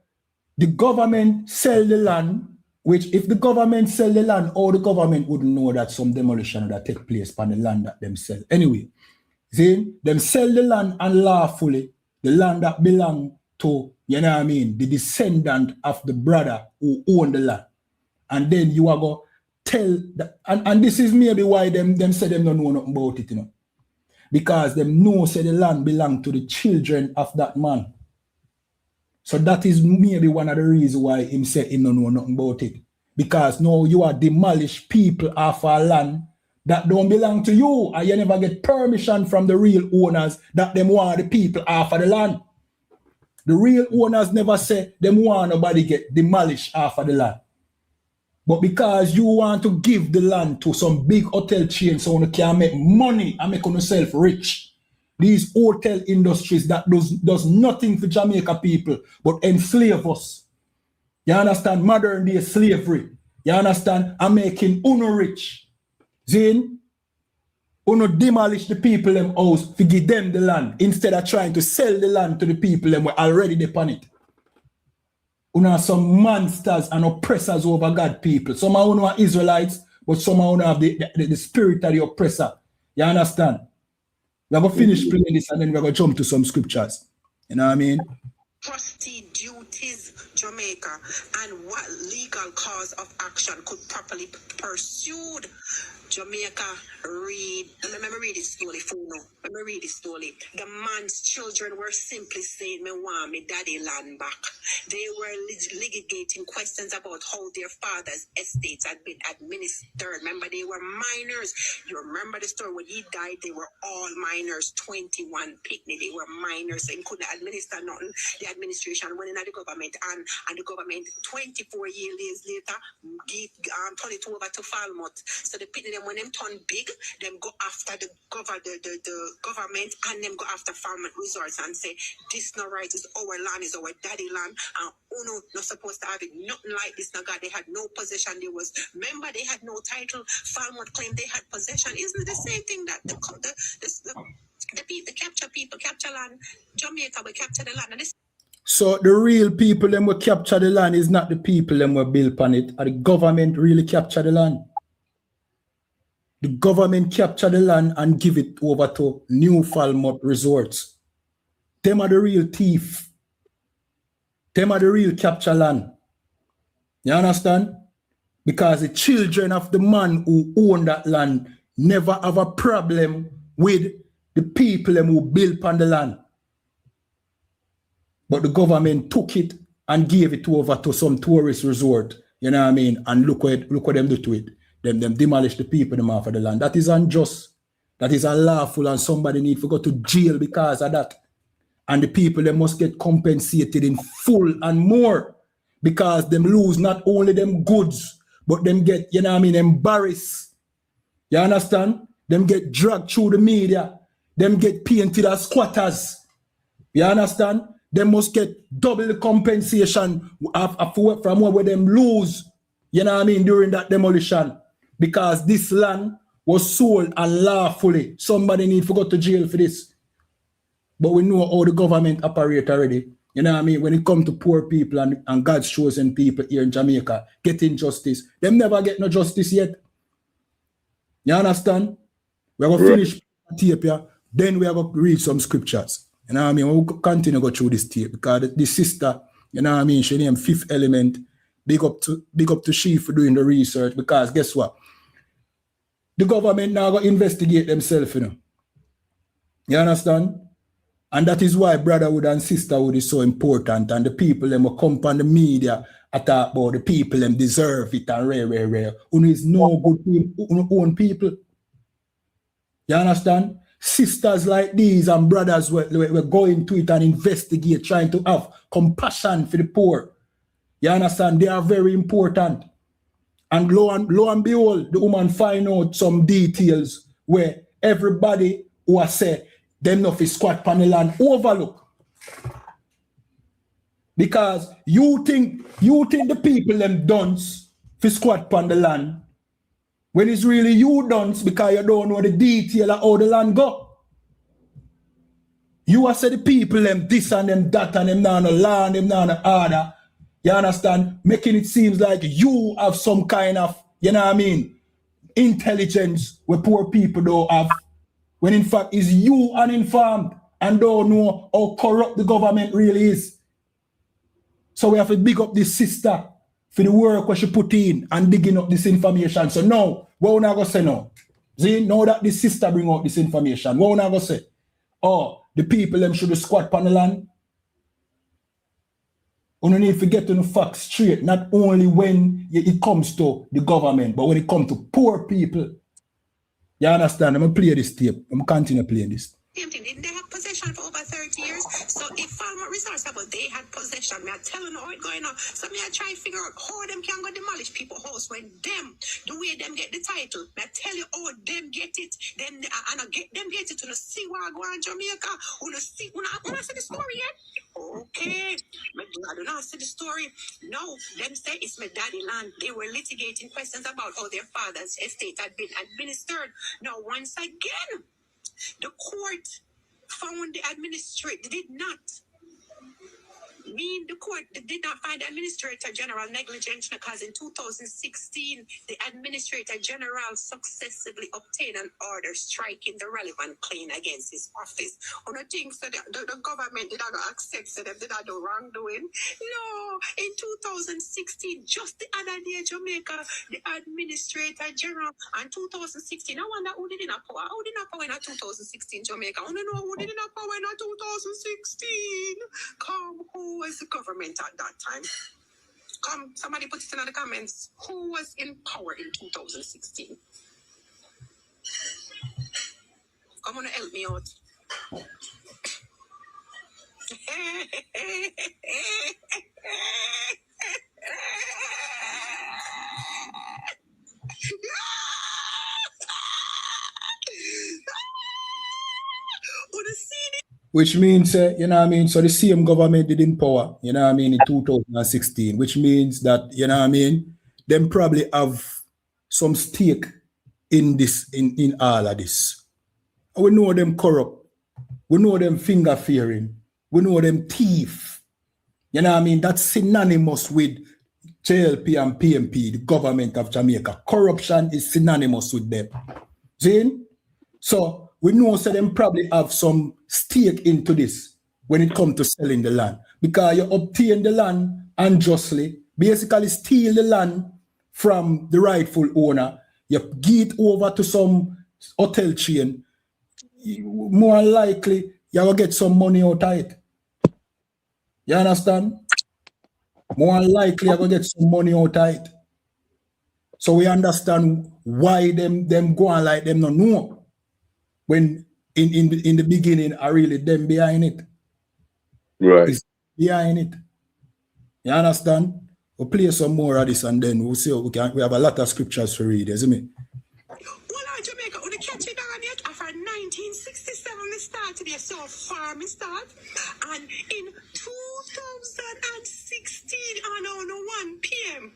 the government sell the land, which if the government sell the land, all the government wouldn't know that some demolition would take place on the land that them sell. Anyway, see, them sell the land unlawfully, the land that belong to, you know what I mean, the descendant of the brother who owned the land. And then you are going to tell, that, and this is maybe why them say them don't know nothing about it, you know. Because them know say the land belong to the children of that man. So that is maybe one of the reasons why him say he don't know nothing about it. Because now you are demolish people off our land that don't belong to you, and you never get permission from the real owners that them want the people off of the land. The real owners never say them want nobody get demolished off of the land. But because you want to give the land to some big hotel chain so you can make money and make yourself rich, these hotel industries that does nothing for Jamaica people but enslave us. You understand? Modern day slavery. You understand? I'm making uno rich. Zin, uno demolish the people them house to give them the land instead of trying to sell the land to the people them were already upon it. Uno are some monsters and oppressors over God people. Some of uno are Israelites, but some of uno have the spirit of the oppressor. You understand? We're going to finish playing this and then we're going to jump to some scriptures. You know what I mean? Trustee duties, Jamaica, and what legal cause of action could properly be pursued. Jamaica, let me read it slowly, Funo. Let me read it slowly. The man's children were simply saying, me want me daddy land back. They were litigating questions about how their father's estates had been administered. Remember, they were minors. You remember the story when he died, they were all minors, 21 picnic. They were minors and couldn't administer nothing. The administration went in at the government and the government 24 years later turn it over to Falmouth. So the picnic when them turn big, them go after the government and them go after farm resorts and say, this no right, is our land, is our daddy land, and Uno not supposed to have it. Nothing like this. No God, they had no possession. Remember, they had no title. Farmer claimed they had possession. Isn't it the same thing that the capture people, capture land? Jamaica will capture the land. And this. So the real people them will capture the land is not the people them will build upon it. Or the government really capture the land. The government capture the land and give it over to New Falmouth resorts. Them are the real thief. Them are the real capture land. You understand? Because the children of the man who own that land never have a problem with the people them who build upon the land. But the government took it and gave it over to some tourist resort. You know what I mean? And look what them do to it. Them demolish the people them off of the land. That is unjust. That is unlawful, and somebody need to go to jail because of that. And the people them must get compensated in full and more, because them lose not only them goods, but them get, you know what I mean, embarrassed. You understand? Them get dragged through the media. Them get painted as squatters. You understand? They must get double the compensation from where them lose, you know what I mean, during that demolition. Because this land was sold unlawfully. Somebody need to go to jail for this. But we know how the government operate already. You know what I mean? When it comes to poor people and God's chosen people here in Jamaica getting justice, them never get no justice yet. You understand? We're going to finish tape here. Then we're going to read some scriptures. You know what I mean? We'll continue to go through this tape because this sister, you know what I mean, she named Fifth Element. Big up to she for doing the research, because guess what? The government now going to investigate themselves, you know. You understand? And that is why brotherhood and sisterhood is so important. And the people them will come on the media and talk about the people them deserve it and rare. Who is no good people, who own people. You understand? Sisters like these and brothers were going to it and investigate, trying to have compassion for the poor. You understand? They are very important. And lo and behold, the woman find out some details where everybody who has said them not fi squat on the land overlook. Because you think the people them dunce fi squat on the land, when it's really you dunce because you don't know the detail of how the land go. You are say the people them this and them that and them now no land, them now no order. You understand? Making it seems like you have some kind of, you know what I mean, intelligence where poor people don't have. When in fact is you uninformed and don't know how corrupt the government really is. So we have to big up this sister for the work what she put in and digging up this information. So now, what we not going to say now? See, now that this sister bring out this information, what we not going to say? Oh, the people them should squat on the land. We don't need to get to the facts straight, not only when it comes to the government, but when it comes to poor people. You understand? I'm going to play this tape. I'm going to continue playing this. Same thing. They have possession for over 30 years. So if farmer resource about they had possession, me I telling how it going on. So me I try to figure out how them can go demolish people's house when them, the way them get the title. Me I tell you how them get it. Then and I get them get it to the see what I go on Jamaica. Wanna see the story yet? Okay. I do not see the story. No, them say it's my daddy land. They were litigating questions about how their father's estate had been administered. Now once again, the court found the administrator did not mean the court did not find the administrator general negligent, because in 2016 the administrator general successively obtained an order striking the relevant claim against his office. On the things so the government did not accept so them did not do wrongdoing. No, in 2016, just the other day, Jamaica, the administrator general, and 2016. I wonder who did in a power. Who did in a power in 2016 Jamaica? I want to know who did in a power in 2016. Come, who was the government at that time? Come, somebody put it in the comments. Who was in power in 2016? Come on, help me out. Which means, you know what I mean? So the same government did in power, you know what I mean, in 2016, which means that, you know what I mean, them probably have some stake in this, in all of this. And we know them corrupt. We know them finger fearing. We know them thief. You know what I mean? That's synonymous with JLP and PMP, the government of Jamaica. Corruption is synonymous with them. See? So we know so them probably have some stake into this when it comes to selling the land. Because you obtain the land unjustly, basically steal the land from the rightful owner, you give it over to some hotel chain, more likely you will get some money out of it. You understand? More likely you will get some money out of it. So we understand why them go on like them not know. When in the beginning are really them behind it. Right. It's behind it. You understand? We'll play some more of this and then we'll see we have a lot of scriptures to read, isn't it? Well, Jamaica, when you catch it on it, after 1967 we started here, so far we start. And in 2016 on 1 p.m.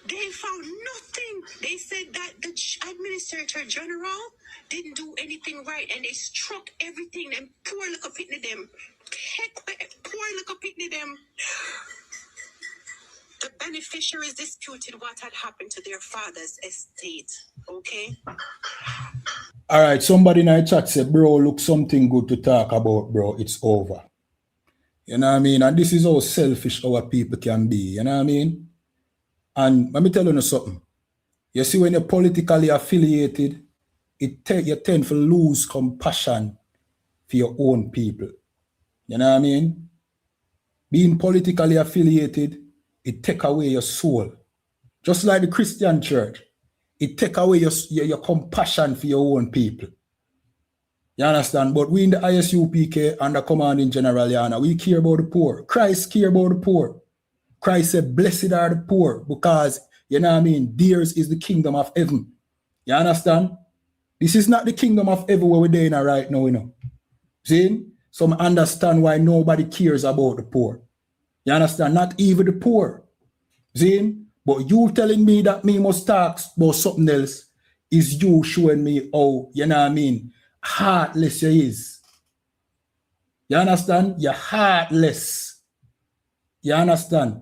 they found nothing. They said that the Administrator General didn't do anything right and they struck everything. And poor little pitney them. Poor little pitney them. The beneficiaries disputed what had happened to their father's estate. Okay? All right, somebody in the chat said, bro, look something good to talk about, bro. It's over. You know what I mean? And this is how selfish our people can be. You know what I mean? And let me tell you something. You see, when you're politically affiliated, you tend to lose compassion for your own people. You know what I mean? Being politically affiliated, it take away your soul. Just like the Christian church, it take away your compassion for your own people. You understand? But we in the I.S.U.P.K. under commanding General YAHANNA, we care about the poor. Christ care about the poor. Christ said, blessed are the poor, because, you know what I mean, theirs is the kingdom of heaven. You understand? This is not the kingdom of heaven where we're doing right now, you know. See? So I understand why nobody cares about the poor. You understand? Not even the poor. See? But you telling me that me must talk about something else is you showing me how, you know what I mean, heartless you is. You understand? You're heartless. You understand?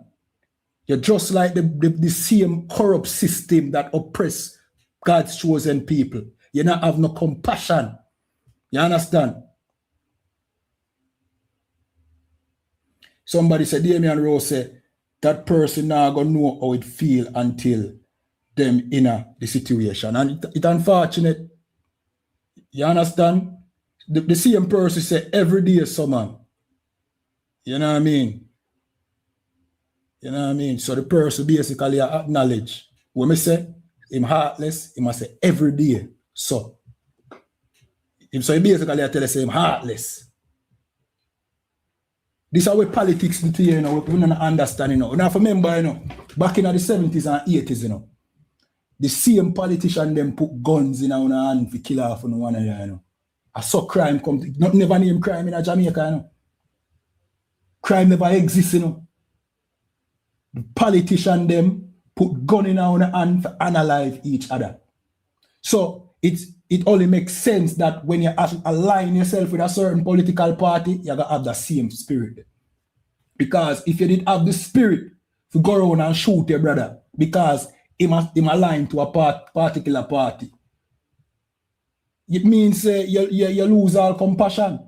You're just like the same corrupt system that oppress God's chosen people. You don't have no compassion. You understand? Somebody said, Damian Rose said, that person now gonna know how it feel until them in the situation. And it's unfortunate. You understand? The same person say every day someone. You know what I mean? You know what I mean? So the person basically acknowledge. When I say him heartless, he must say every day. So he basically I tell us him heartless. This is how politics do to you, know, we don't understand, you know. Now remember, you know, back in the 70s and 80s, you know, the same politician them put guns in our hand to kill off on one another, you know. I saw crime come to, not never name crime in Jamaica, you know. Crime never exists, you know. The politician them put gun in our hand to analyze each other. So it only makes sense that when you align yourself with a certain political party, you're going to have the same spirit. Because if you didn't have the spirit to go around and shoot your brother, because he aligned to a particular party, it means you lose all compassion.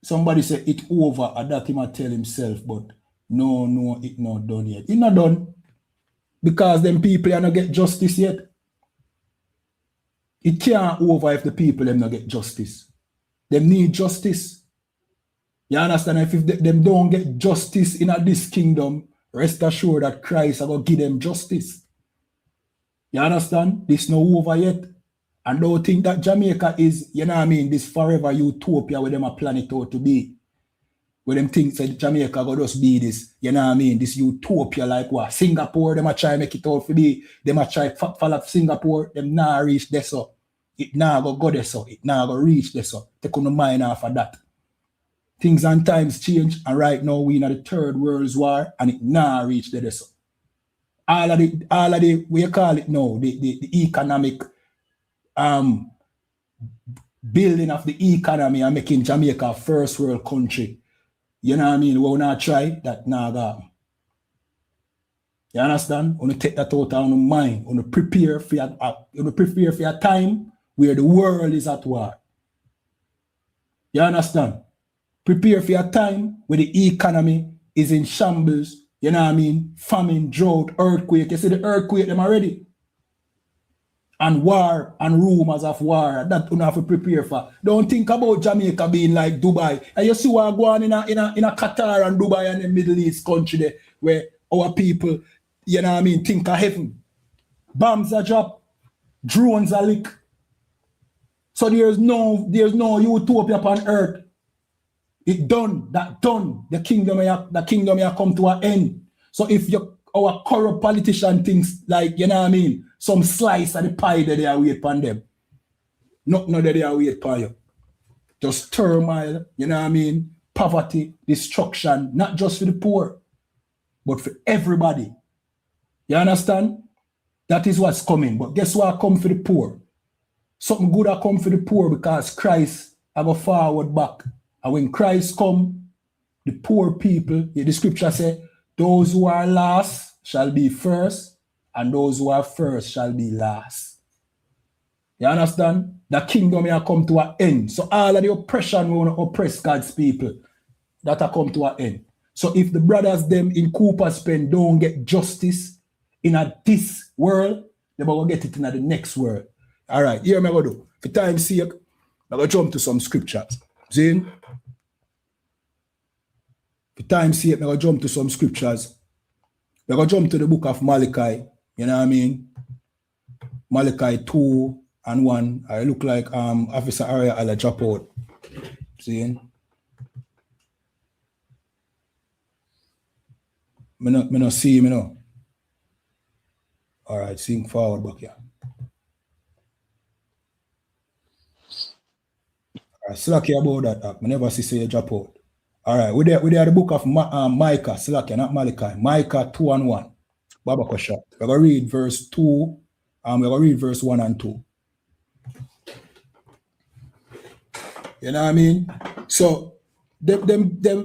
Somebody say it over, and that he might tell himself, but no, it not done yet. It not done. Because them people are not get justice yet. It can't over if the people them not get justice. Them need justice. You understand? If them don't get justice in this kingdom, rest assured that Christ is going to give them justice. You understand? This no over yet. And don't think that Jamaica is, you know what I mean, this forever utopia where them a plan it out to be. Where them think that Jamaica go just be this, you know what I mean, this utopia like what? Singapore, them a try make it out for be, them a try follow Singapore, them not reach there so. It now go there so. It now go reach there so. Take on the mind off of that. Things and times change, and right now we in the third world war, and it now reach there so. All of the what you call it now, the economic building of the economy and making Jamaica a first world country. You know what I mean? We not try that now go. You understand? We take that out of our mind. We prepare for your time where the world is at war. You understand? Prepare for your time where the economy is in shambles. You know what I mean? Famine, drought, earthquake. You see the earthquake them already. And war and rumors of war that you have to prepare for. Don't think about Jamaica being like Dubai. And you see what go on in a Qatar and Dubai and the Middle East country there where our people, you know what I mean, think of heaven. Bombs are dropped, drones are leaked. So there's no utopia upon earth. It done, that done. The kingdom here come to an end. So if our corrupt politician thinks like, you know what I mean, some slice of the pie that they are wait upon them. Not that they are wait upon you. Just turmoil, you know what I mean? Poverty, destruction, not just for the poor, but for everybody. You understand? That is what's coming. But guess what come for the poor? Something good will come for the poor because Christ have a forward back. And when Christ come, the poor people, the scripture says, those who are last shall be first, and those who are first shall be last. You understand? The kingdom here come to an end. So all of the oppression we want to oppress God's people, that will come to an end. So if the brothers them in Cooper's Pen don't get justice in this world, they will get it in the next world. All right, here I'm going to do. For time's sake, I'm going to jump to some scriptures. See? For time's sake, I'm going to jump to some scriptures. I'm going to jump to the book of Malachi. You know what I mean? Malachi 2 and 1. I look like Officer Area I'll drop out. See? Me not see him, you know. All right, sing forward back here. All right, Slacky about that. I never see you drop out. All right, we there the book of Micah, Slacky, not Malachi. Micah 2 and 1. Baba Kosha. We're going to read verse 2. We're going to read verse 1 and 2. You know what I mean? So they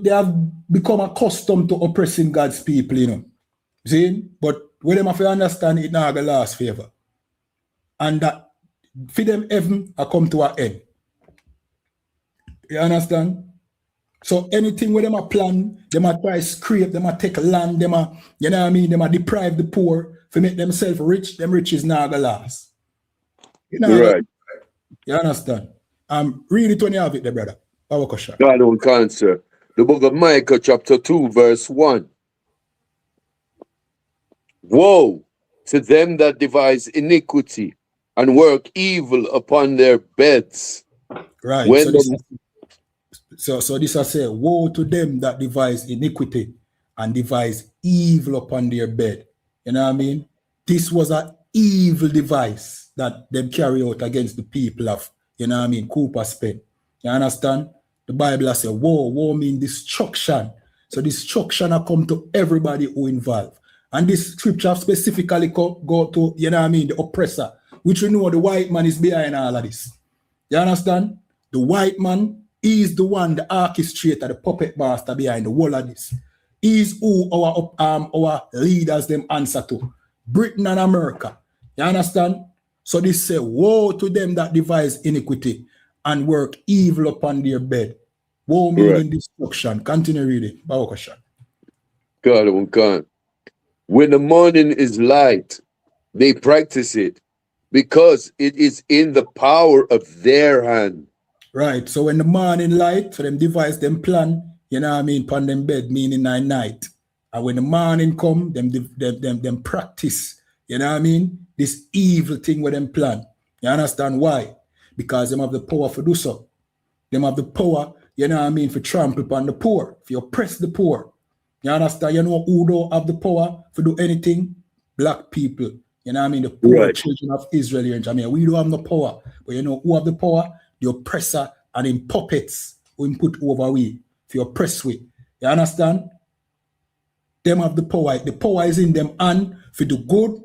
have become accustomed to oppressing God's people, you know. See? But when them have to understand it now the last favor. And that for them heaven I come to an end. You understand? So anything where them a plan, them a try scrape, them a take land, them a, you know what I mean, them a deprive the poor to make themselves rich, them riches now the last. You know right. You understand? Read it when you have it there, brother. God don't answer. The book of Micah, chapter 2, verse 1. Woe to them that devise iniquity and work evil upon their beds. Right. When so this I say, woe to them that devise iniquity and devise evil upon their bed. You know what I mean? This was an evil device that them carry out against the people of, you know what I mean, Cooper's Pen. You understand? The Bible has said, woe means destruction. So destruction will come to everybody who involved. And this scripture specifically go to, you know what I mean, the oppressor, which we know the white man is behind all of this. You understand? The white man is the one, the orchestrator, the puppet master behind the whole of this. He's who our leaders them answer to. Britain and America. You understand? So this say, woe to them that devise iniquity and work evil upon their bed. Woe meaning destruction. Continue reading. God. When the morning is light, they practice it because it is in the power of their hand. Right. So when the morning light, so them devise them plan, you know what I mean, upon them bed, meaning night. And when the morning come, them practice, you know what I mean, this evil thing with them plan. You understand why? Because them have the power to do so. Them have the power, you know what I mean, for trample upon the poor, if you oppress the poor. You understand? You know who don't have the power to do anything? Black people. You know what I mean? The poor Right. children of Israel here in Jamaica. We don't have no power. But you know who have the power? The oppressor and in puppets who him put over we for your oppress we. You understand? Them have the power. The power is in them and for the good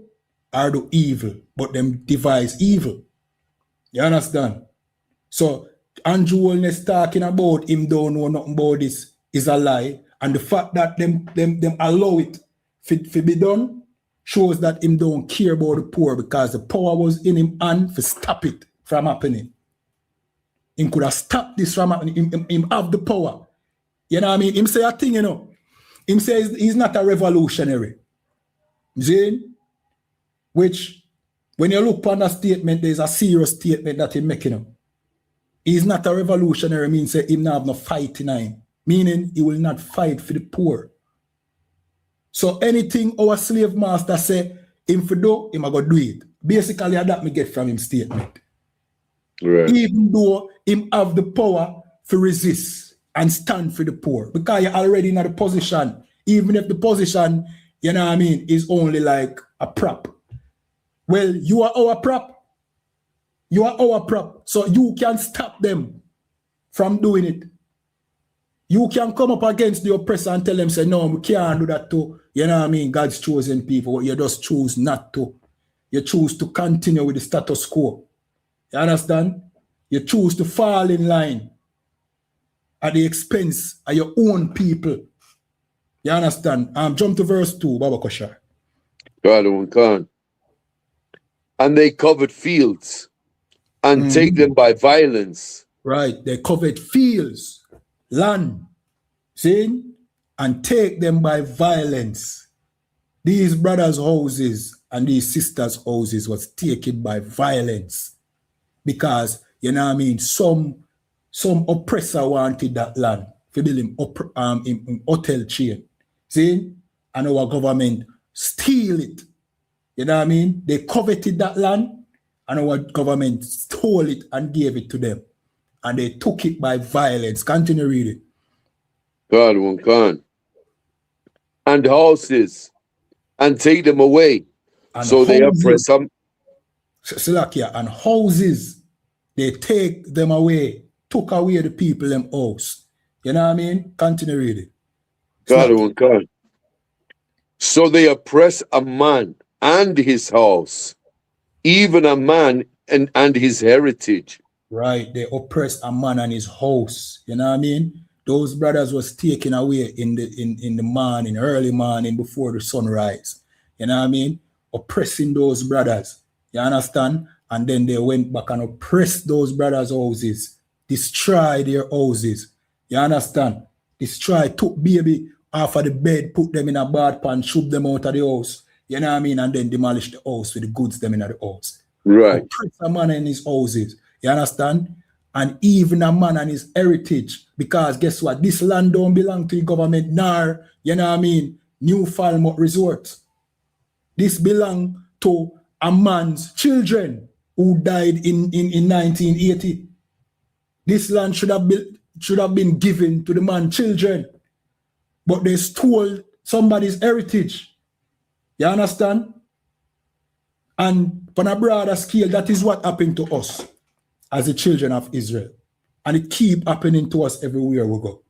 or the evil. But them devise evil. You understand? So Andrew Holness talking about him don't know nothing about this is a lie. And the fact that them allow it to be done shows that him don't care about the poor because the power was in him and to stop it from happening. Him could have stopped this from happening. Him have the power. You know what I mean? Him say a thing, you know. Him says he's not a revolutionary. See? Which, when you look upon that statement, there's a serious statement that he's making up. He's not a revolutionary, means say him not have no fight in him. Meaning he will not fight for the poor. So anything our slave master say him for do, him a go do it. Basically, that me get from him statement. Right. Even though him have the power to resist and stand for the poor. Because you're already in the position, even if the position, you know what I mean, is only like a prop. Well, you are our prop. You are our prop. So you can stop them from doing it. You can come up against the oppressor and tell them, say, no, we can't do that too. You know what I mean? God's chosen people. You just choose not to. You choose to continue with the status quo. You understand? You choose to fall in line at the expense of your own people. You understand? Jump to verse 2, Baba Koshar. And they covered fields and take them by violence. Right. They covered fields, land, see? And take them by violence. These brothers' houses and these sisters' houses was taken by violence. Because, you know what I mean, some oppressor wanted that land to build him in hotel chain. See? And our government steal it. You know what I mean? They coveted that land and our government stole it and gave it to them. And they took it by violence. Continue reading. And houses and take them away. And so houses, they oppress some. And houses, they take them away, took away the people them house. You know what I mean? Continue reading. So they oppress a man and his house, even a man and his heritage. Right, they oppress a man and his house. You know what I mean? Those brothers was taken away in the morning, early morning before the sunrise. You know what I mean? Oppressing those brothers. You understand? And then they went back and oppressed those brothers' houses, destroy their houses. You understand? Destroy, took baby off of the bed, put them in a bad pan, shoot them out of the house. You know what I mean? And then demolish the house with the goods them in the house. Right. Oppress a man and his houses. You understand? And even a man and his heritage. Because guess what? This land don't belong to the government, nor, you know what I mean, New Falmouth Resort. This belong to a man's children who died in 1980. This land should have been given to the man's children. But they stole somebody's heritage. You understand? And on a broader scale, that is what happened to us as the children of Israel. And it keep happening to us everywhere we go.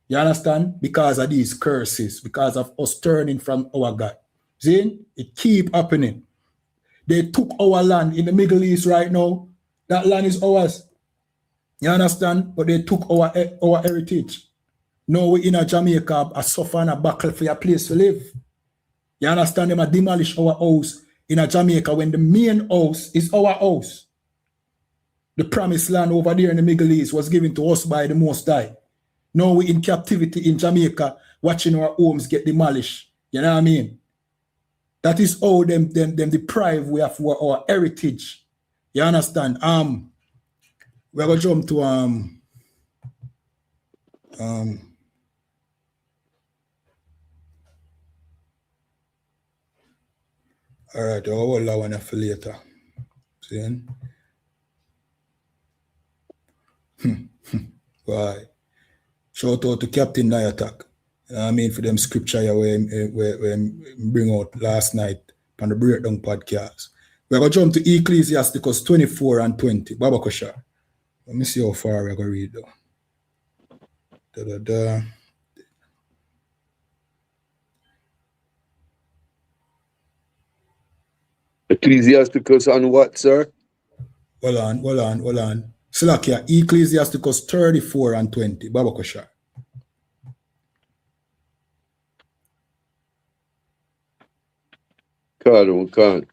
You understand? Because of these curses, because of us turning from our God. See? It keep happening. They took our land in the Middle East right now. That land is ours. You understand? But they took our heritage. Now we in a Jamaica, a suffer and a battle for a place to live. You understand? Them a demolish our house in a Jamaica when the main house is our house. The promised land over there in the Middle East was given to us by the Most High. Now we in captivity in Jamaica, watching our homes get demolished. You know what I mean? That is how them deprive we of our heritage. You understand? We're gonna jump to all right, I'll hold that one for later. See? Right. Shout out to Captain Niatak. I mean, for them scripture we bring out last night on the Breakdown podcast. We're going to jump to Ecclesiasticus 24 and 20. Baba Kosha. Let me see how far we're going to read though. Ecclesiasticus on what, sir? Hold on. Slakia, Ecclesiasticus 34 and 20. Baba Kosha. Can't.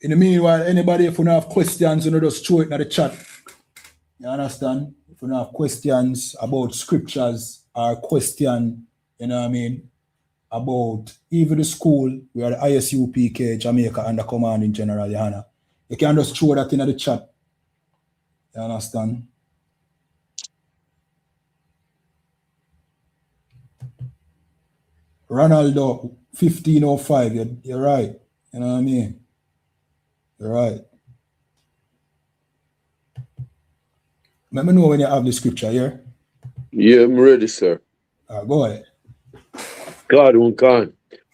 In the meanwhile, anybody, if you don't have questions, you know, just throw it in the chat. You understand? If you don't have questions about scriptures or question, you know what I mean, about even the school, we are the I.S.U.P.K, Jamaica, under command in General YAHANNA. You can just throw that in the chat. You understand? Ronaldo, 1505, you're right. You know what I mean? You're right. Let me know when you have the scripture here. Yeah, I'm ready, sir. Go ahead. God won't can.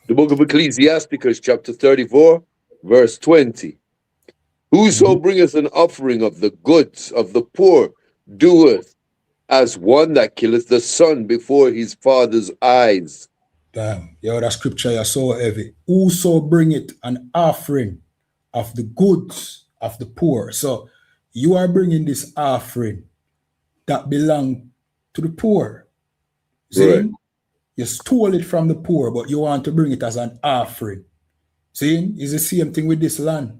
The book of Ecclesiasticus, chapter 34, verse 20. Whoso bringeth an offering of the goods of the poor doeth as one that killeth the son before his father's eyes. Damn, yo, that scripture is so heavy. Whoso bringeth an offering of the goods of the poor. So you are bringing this offering that belong to the poor. See? Right. You stole it from the poor, but you want to bring it as an offering. See? It's the same thing with this land.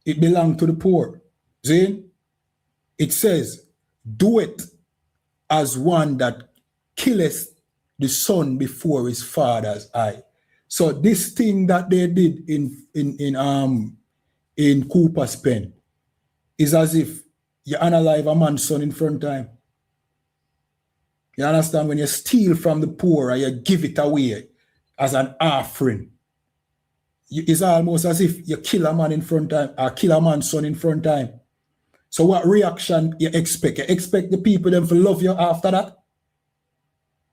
It belongs to the poor. See? It says, do it as one that killeth the son before his father's eye. So this thing that they did in Cooper's pen is as if you unalive a man's son in front of him. You understand? When you steal from the poor and you give it away as an offering, it's almost as if you kill a man in front of him or kill a man's son in front of him. So what reaction you expect? You expect the people them to love you after that?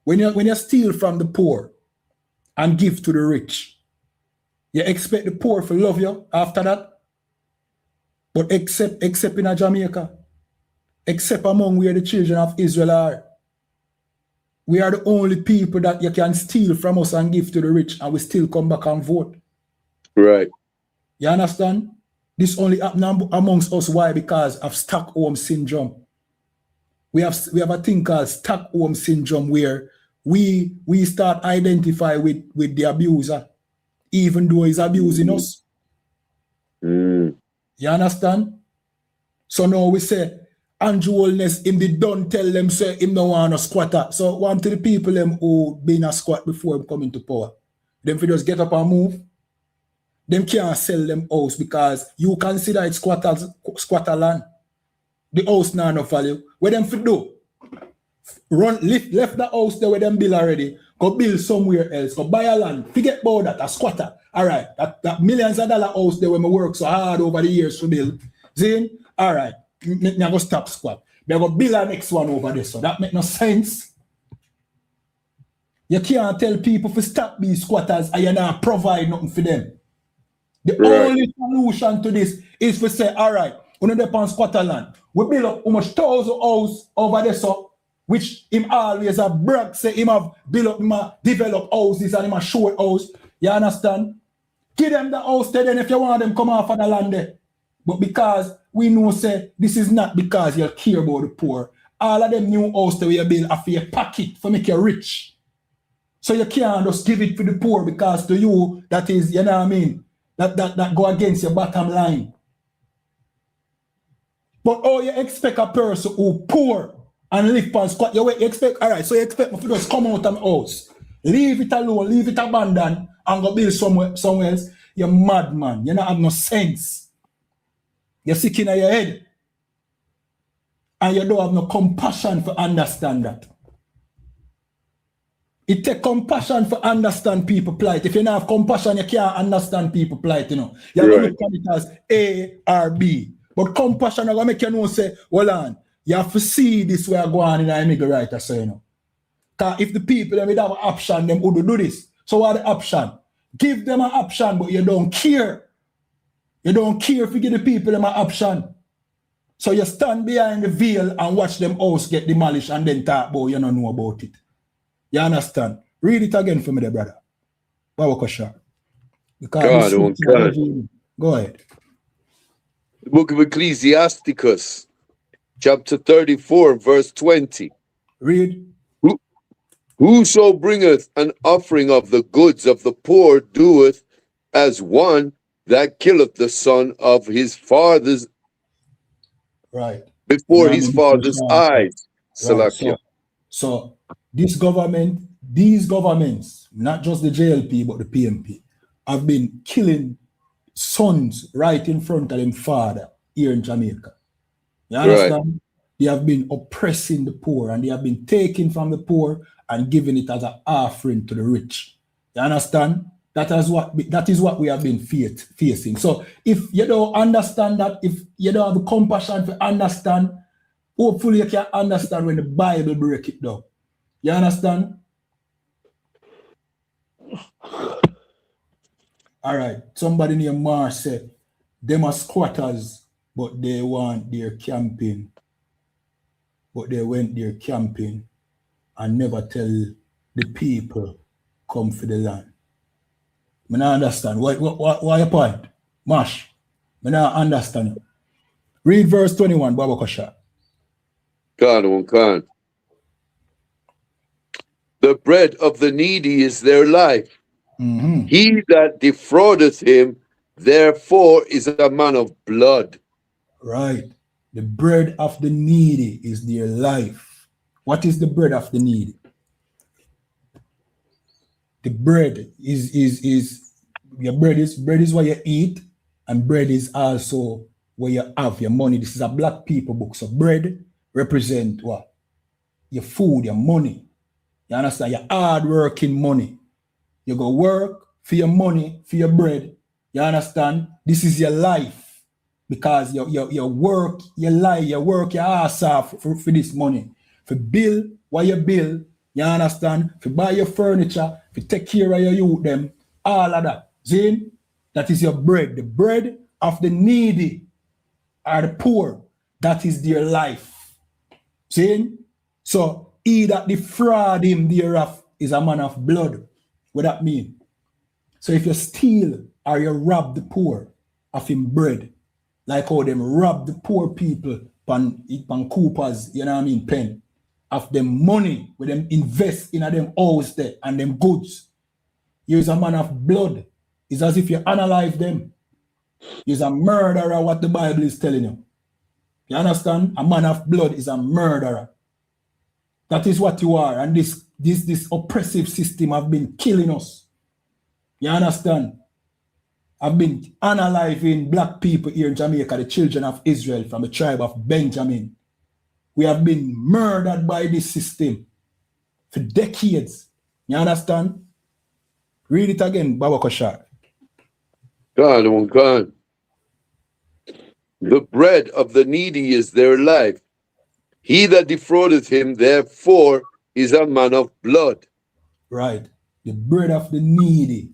When you steal from the poor and give to the rich, you expect the poor to love you after that? But except in Jamaica, except among where the children of Israel are, we are the only people that you can steal from us and give to the rich, and we still come back and vote. Right. You understand? This only happens amongst us. Why? Because of Stockholm syndrome. We have a thing called Stockholm syndrome where we start identify with the abuser, even though he's abusing us. You understand? So now we say, Andrew Holness, him did don't tell them, say him no want a squatter. So one to the people them who been a squat before him coming to power. Them for just get up and move. Them can't sell them house because you consider it squatter land. The house now no value. What them for do? Left the house there where them build already. Go build somewhere else. Go buy a land. Forget about that. A squatter. All right. That millions of dollar house there where me work so hard over the years to build. See? All right. Me go stop squat. Me go build a next one over there. So that make no sense. You can't tell people to stop being squatters and you not provide nothing for them. The only solution to this is to say, all right, we don't depend on squatter land. We build up almost 1,000 houses over there, so which him always a brag, say him have built up, him have develop houses and him a show house. You understand? Give them the house there, then if you want them come off of the land there. But because we know, say, this is not because you care about the poor. All of them new house that we build are for your pocket, for make you rich. So you can't just give it to the poor because to you, that is, you know what I mean? That go against your bottom line. But oh, you expect a person who poor and live on squat, you expect, all right, so you expect me to just come out of my house, leave it alone, leave it abandoned, and go build somewhere else. You're mad, man. You don't have no sense. You're sick in your head. And you don't have no compassion to understand that. It take compassion for understand people plight. If you don't have compassion, you can't understand people plight, you know. You have to look at it as A or B. But compassion will make you know, say, hold on, you have to see this way I go on in the immigrant writer, so you know. Because if the people them would have an option, them would do this. So what are the option? Give them an option, but you don't care. You don't care if you give the people them an option. So you stand behind the veil and watch them house get demolished and then talk about you don't know about it. You understand? Read it again for me, there, brother. Go ahead. The book of Ecclesiasticus, chapter 34, verse 20. Read. Whoso bringeth an offering of the goods of the poor doeth as one that killeth the son of his father's before his father's eyes. Right. So this government, these governments, not just the JLP but the PMP, have been killing sons right in front of them father here in Jamaica. You understand? Right. They have been oppressing the poor and they have been taking from the poor and giving it as an offering to the rich. You understand? That is what we have been facing. So if you don't understand that, if you don't have the compassion to understand, hopefully you can understand when the Bible break it down. You understand? All right. Somebody named Mar said, them are squatters, but they want their camping. But they went there camping and never tell the people come for the land. I don't understand. What your point? Mash. I don't understand. Read verse 21, Baba Kosha. God. The bread of the needy is their life. Mm-hmm. He that defraudeth him, therefore, is a man of blood. Right. The bread of the needy is their life. What is the bread of the needy? The bread is your bread is what you eat, and bread is also where you have your money. This is a black people book. So bread represent what? Your food, your money. You understand? Your hard working money. You go work for your money, for your bread. You understand? This is your life. Because you work, you lie, you work your ass off for this money. For bill what you bill, you understand? For buy your furniture, for take care of your youth, them, all of that. See? That is your bread. The bread of the needy are the poor. That is their life. See? So he that defraud him thereof is a man of blood. What that mean? So if you steal or you rob the poor of him bread, like how them rob the poor people pan Coopers, you know what I mean, pen, of them money, where them invest in them house there and them goods. You's a man of blood. It's as if you analyze them. You's a murderer, what the Bible is telling you. You understand? A man of blood is a murderer. That is what you are. And this oppressive system have been killing us. You understand? I've been analyzing black people here in Jamaica, the children of Israel from the tribe of Benjamin. We have been murdered by this system for decades. You understand? Read it again, Baba Koshar. God. The bread of the needy is their life. He that defraudeth him, therefore, is a man of blood. Right. The bread of the needy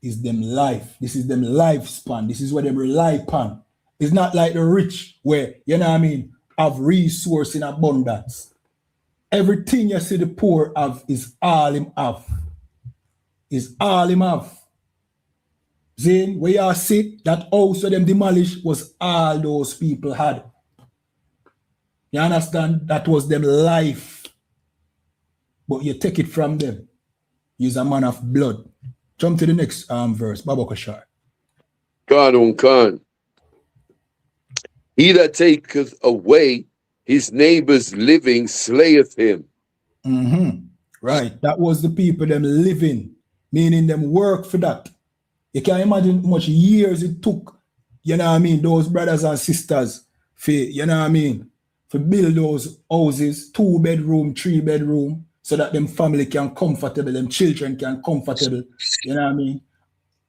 is them life. This is them lifespan. This is what them rely upon. It's not like the rich where, you know what I mean, have resource in abundance. Everything you see the poor have is all him have. Is all him have. Zane, where you see that house where them demolished was all those people had. You understand? That was them life. But you take it from them. He's a man of blood. Jump to the next verse, Baba Kashar. God. He that taketh away his neighbor's living slayeth him. Mm-hmm. Right. That was the people them living, meaning them work for that. You can imagine how much years it took, you know what I mean, those brothers and sisters for, you know what I mean, for build those houses, 2 bedroom, 3 bedroom, so that them family can comfortable, them children can comfortable. You know what I mean?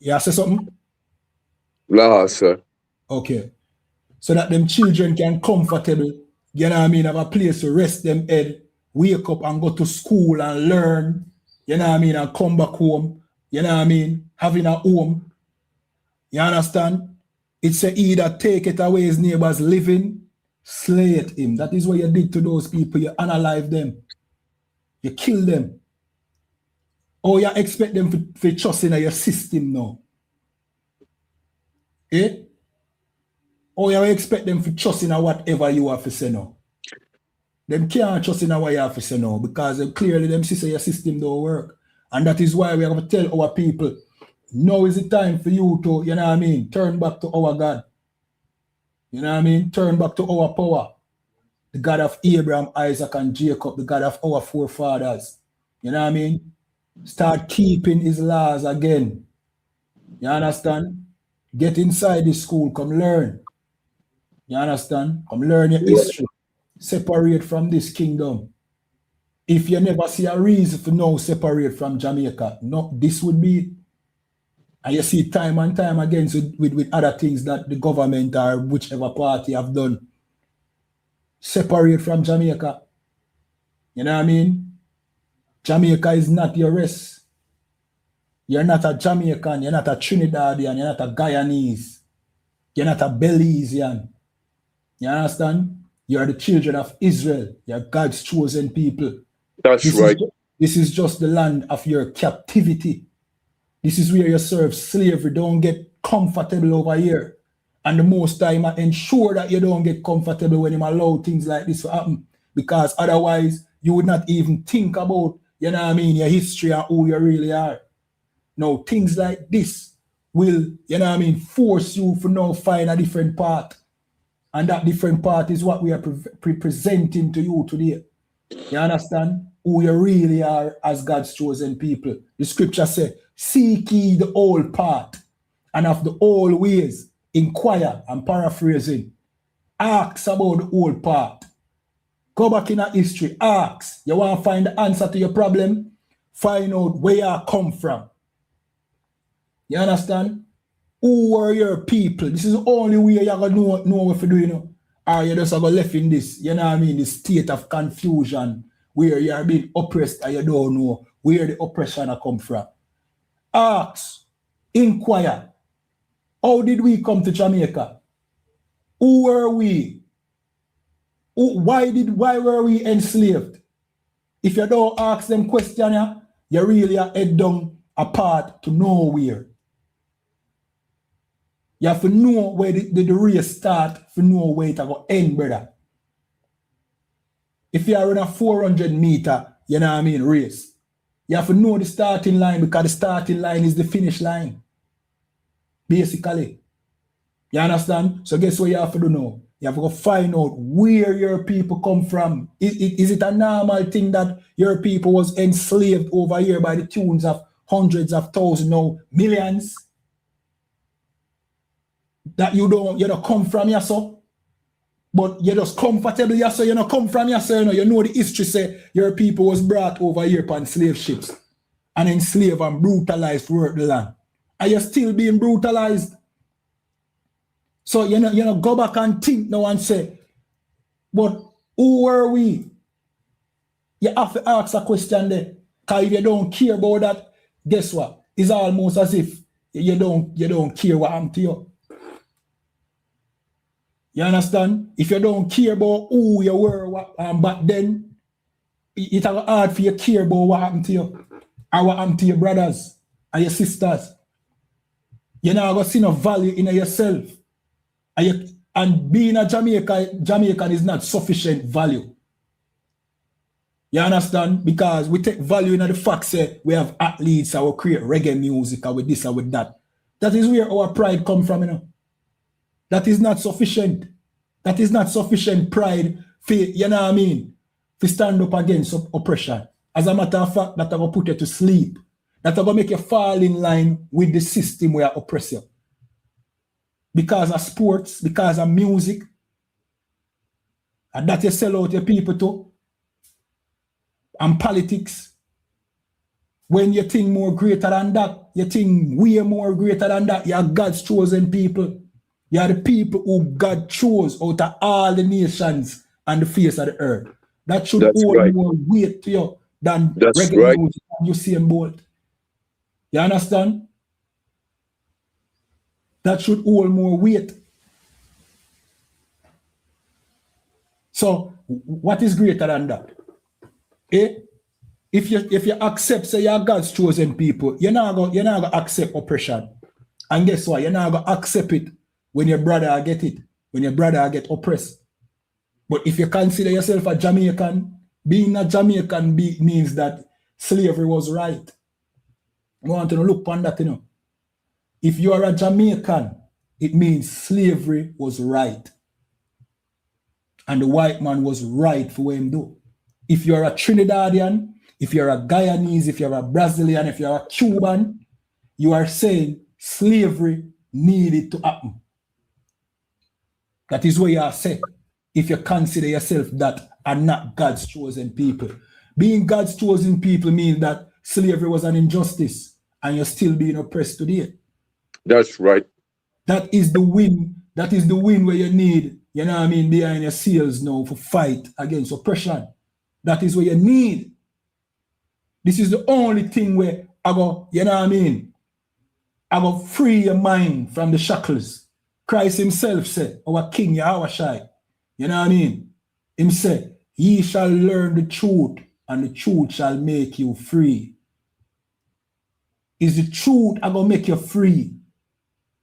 You say something? La, sir. Okay. So that them children can comfortable, you know what I mean, have a place to rest them head, wake up and go to school and learn, you know what I mean, and come back home, you know what I mean, having a home. You understand? It's a either take it away his neighbor's living, slay it him. That is what you did to those people. You unalive them. You kill them. Or you expect them to trust in your system now. Eh? Or you expect them to trust in whatever you have to say now. Them can't trust in what you have to say now because clearly them see your system don't work. And that is why we have to tell our people, now is the time for you to, you know what I mean, turn back to our God. You know what I mean? Turn back to our power. The God of Abraham, Isaac, and Jacob, the God of our forefathers. You know what I mean? Start keeping his laws again. You understand? Get inside the school, come learn. You understand? Come learn your history. Separate from this kingdom. If you never see a reason to now separate from Jamaica, no, this would be, and you see time and time again with other things that the government or whichever party have done. Separate from Jamaica. You know what I mean? Jamaica is not your rest. You're not a Jamaican, you're not a Trinidadian, you're not a Guyanese, you're not a Belizean. You understand? You're the children of Israel. You're God's chosen people. That's right. This is just the land of your captivity. This is where you serve slavery. Don't get comfortable over here. And the most time I ensure that you don't get comfortable when you allow things like this to happen. Because otherwise, you would not even think about, you know what I mean, your history and who you really are. Now, things like this will, you know what I mean, force you to now find a different path. And that different path is what we are presenting to you today. You understand? Who you really are as God's chosen people. The scripture says, seek ye the old path, and of the old ways, inquire, I'm paraphrasing. Ask about the old path. Go back in our history, ask. You want to find the answer to your problem? Find out where you come from. You understand? Who are your people? This is the only way you're going to know what to do, you know. Or you just going to left in this, you know what I mean, this state of confusion where you are being oppressed and you don't know where the oppression come from. Ask, inquire. How did we come to Jamaica? Who were we? Why were we enslaved? If you don't ask them questions, you really are head down a path to nowhere. You have to know where the race start, to know where it will end, brother. If you are in a 400 meter, you know what I mean, race, you have to know the starting line because the starting line is the finish line. Basically. You understand? So guess what you have to do now? You have to go find out where your people come from. Is it a normal thing that your people was enslaved over here by the tunes of hundreds of thousands, no, millions? That you don't come from here, so, but you're just comfortable here, so you don't come from here, so you know the history say your people was brought over here upon slave ships and enslaved and brutalized to work the land. And you're still being brutalized. So you know, go back and think now and say, but who were we? You have to ask a question there. Because if you don't care about that, guess what? It's almost as if you don't care what happened to you. You understand? If you don't care about who you were back then, it's hard for you to care about what happened to you. Or what happened to your brothers and your sisters. You're not going to see no value in yourself. And being a Jamaican is not sufficient value. You understand? Because we take value in the fact that we have athletes that will create reggae music or with this or with that. That is where our pride comes from, you know. That is not sufficient. That is not sufficient pride for, you know what I mean, to stand up against oppression. As a matter of fact, that will put you to sleep. That will make you fall in line with the system where oppress you. Because of sports, because of music, and that you sell out your people to. and politics. When you think more greater than that, you think way more greater than that, you are God's chosen people. You are the people who God chose out of all the nations on the face of the earth. That should hold more weight to you than regular music and Usain Bolt. You understand? That should hold more weight. So, what is greater than that? If you accept, say you're God's chosen people, you're not gonna accept oppression. And guess what? You're not gonna accept it when your brother get it, when your brother get oppressed. But if you consider yourself a Jamaican, being a Jamaican means that slavery was right. I want to look on that, you know. If you are a Jamaican, it means slavery was right. And the white man was right for what him do. If you're a Trinidadian, if you're a Guyanese, if you're a Brazilian, if you're a Cuban, you are saying slavery needed to happen. That is what you are saying. If you consider yourself that and not God's chosen people. Being God's chosen people means that slavery was an injustice and you're still being oppressed today. That's right. That is the win. That is the win where you need, you know what I mean, behind your seals now for fight against oppression. That is what you need. This is the only thing where I go, you know what I mean, I go free your mind from the shackles. Christ himself said, our King Yahawashi, you know what I mean? Him said, ye shall learn the truth and the truth shall make you free. Is the truth I go make you free?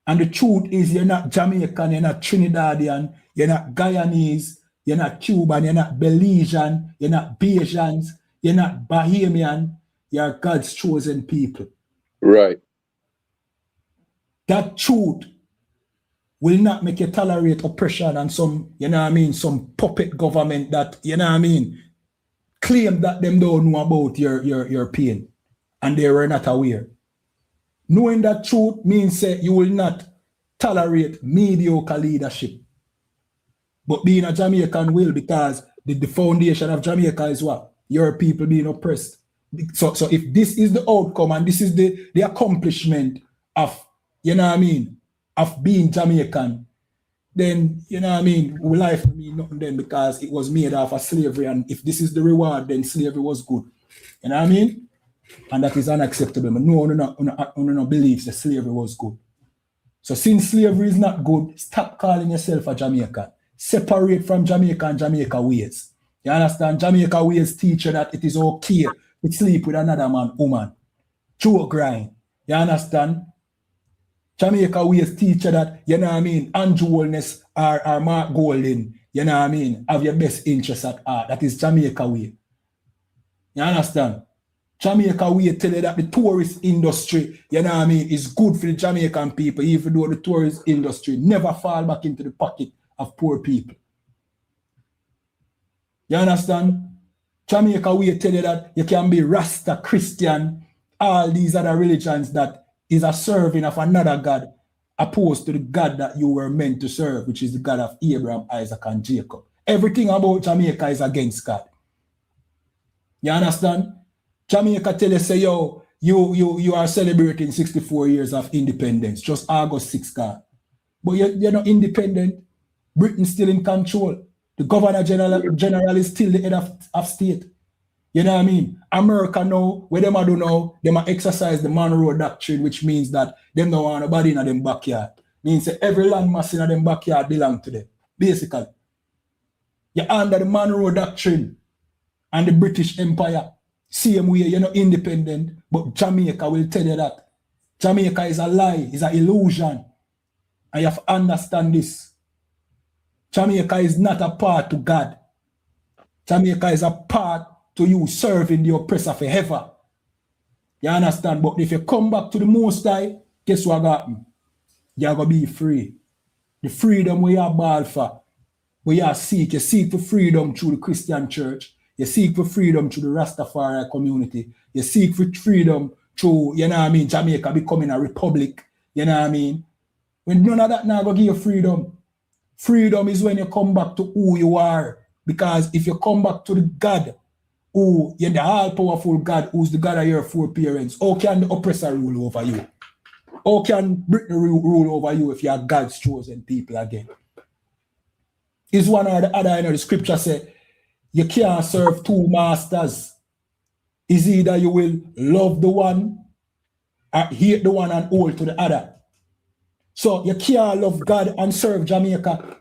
And the truth is you're not Jamaican, you're not Trinidadian, you're not Guyanese, you're not Cuban, you're not Belizean, you're not Bajans, you're not Bahamian, you're God's chosen people. Right. That truth will not make you tolerate oppression and some, you know what I mean, some puppet government that, you know what I mean, claim that them don't know about your pain and they were not aware. Knowing that truth means that you will not tolerate mediocre leadership. But being a Jamaican will, because the foundation of Jamaica is what? Your people being oppressed. So if this is the outcome and this is the accomplishment of, you know what I mean, of being Jamaican, then, you know what I mean, life will mean nothing then because it was made off of slavery. And if this is the reward, then slavery was good. You know what I mean? And that is unacceptable. No one believes that slavery was good. So since slavery is not good, stop calling yourself a Jamaican. Separate from Jamaica and Jamaica ways. You understand? Jamaica ways teach you that it is okay to sleep with another man, woman. Joe grind. You understand? Jamaica ways teach you that, you know what I mean, Andrew Holness or Mark Golden, you know what I mean, have your best interest at heart. That is Jamaica way. You understand? Jamaica way tell you that the tourist industry, you know what I mean, is good for the Jamaican people, even though the tourist industry never fall back into the pocket of poor people. You understand? Jamaica way tell you that you can be Rasta, Christian, all these other religions that is a serving of another God opposed to the God that you were meant to serve, which is the God of Abraham, Isaac, and Jacob. Everything about Jamaica is against God. You understand? Jamaica tell you, say, yo, you are celebrating 64 years of independence, just August 6th, God. But you're not independent. Britain's still in control. The Governor General is still the head of state. You know what I mean? America now, what them do now, them exercise the Monroe Doctrine, which means that them don't want nobody in them backyard. Means that every land mass in them backyard belong to them. Basically. You're under the Monroe Doctrine and the British Empire. Same way, you're not independent, but Jamaica will tell you that. Jamaica is a lie, is an illusion. And you have to understand this. Jamaica is not a part to God. Jamaica is a part to you serving the oppressor forever. You understand? But if you come back to the Most High, guess what happened? You're going to be free. The freedom we are ball for, we are seek. You seek for freedom through the Christian church. You seek for freedom through the Rastafari community. You seek for freedom through, you know what I mean, Jamaica becoming a republic. You know what I mean? When none of that now going to give you freedom. Freedom is when you come back to who you are. Because if you come back to the God who you're the all-powerful God, who's the God of your foreparents, how can the oppressor rule over you? How can Britain rule over you if you are God's chosen people again? Is one or the other, the scripture say, you can't serve two masters. Is either you will love the one or hate the one and hold to the other. So you can't love God and serve Jamaica.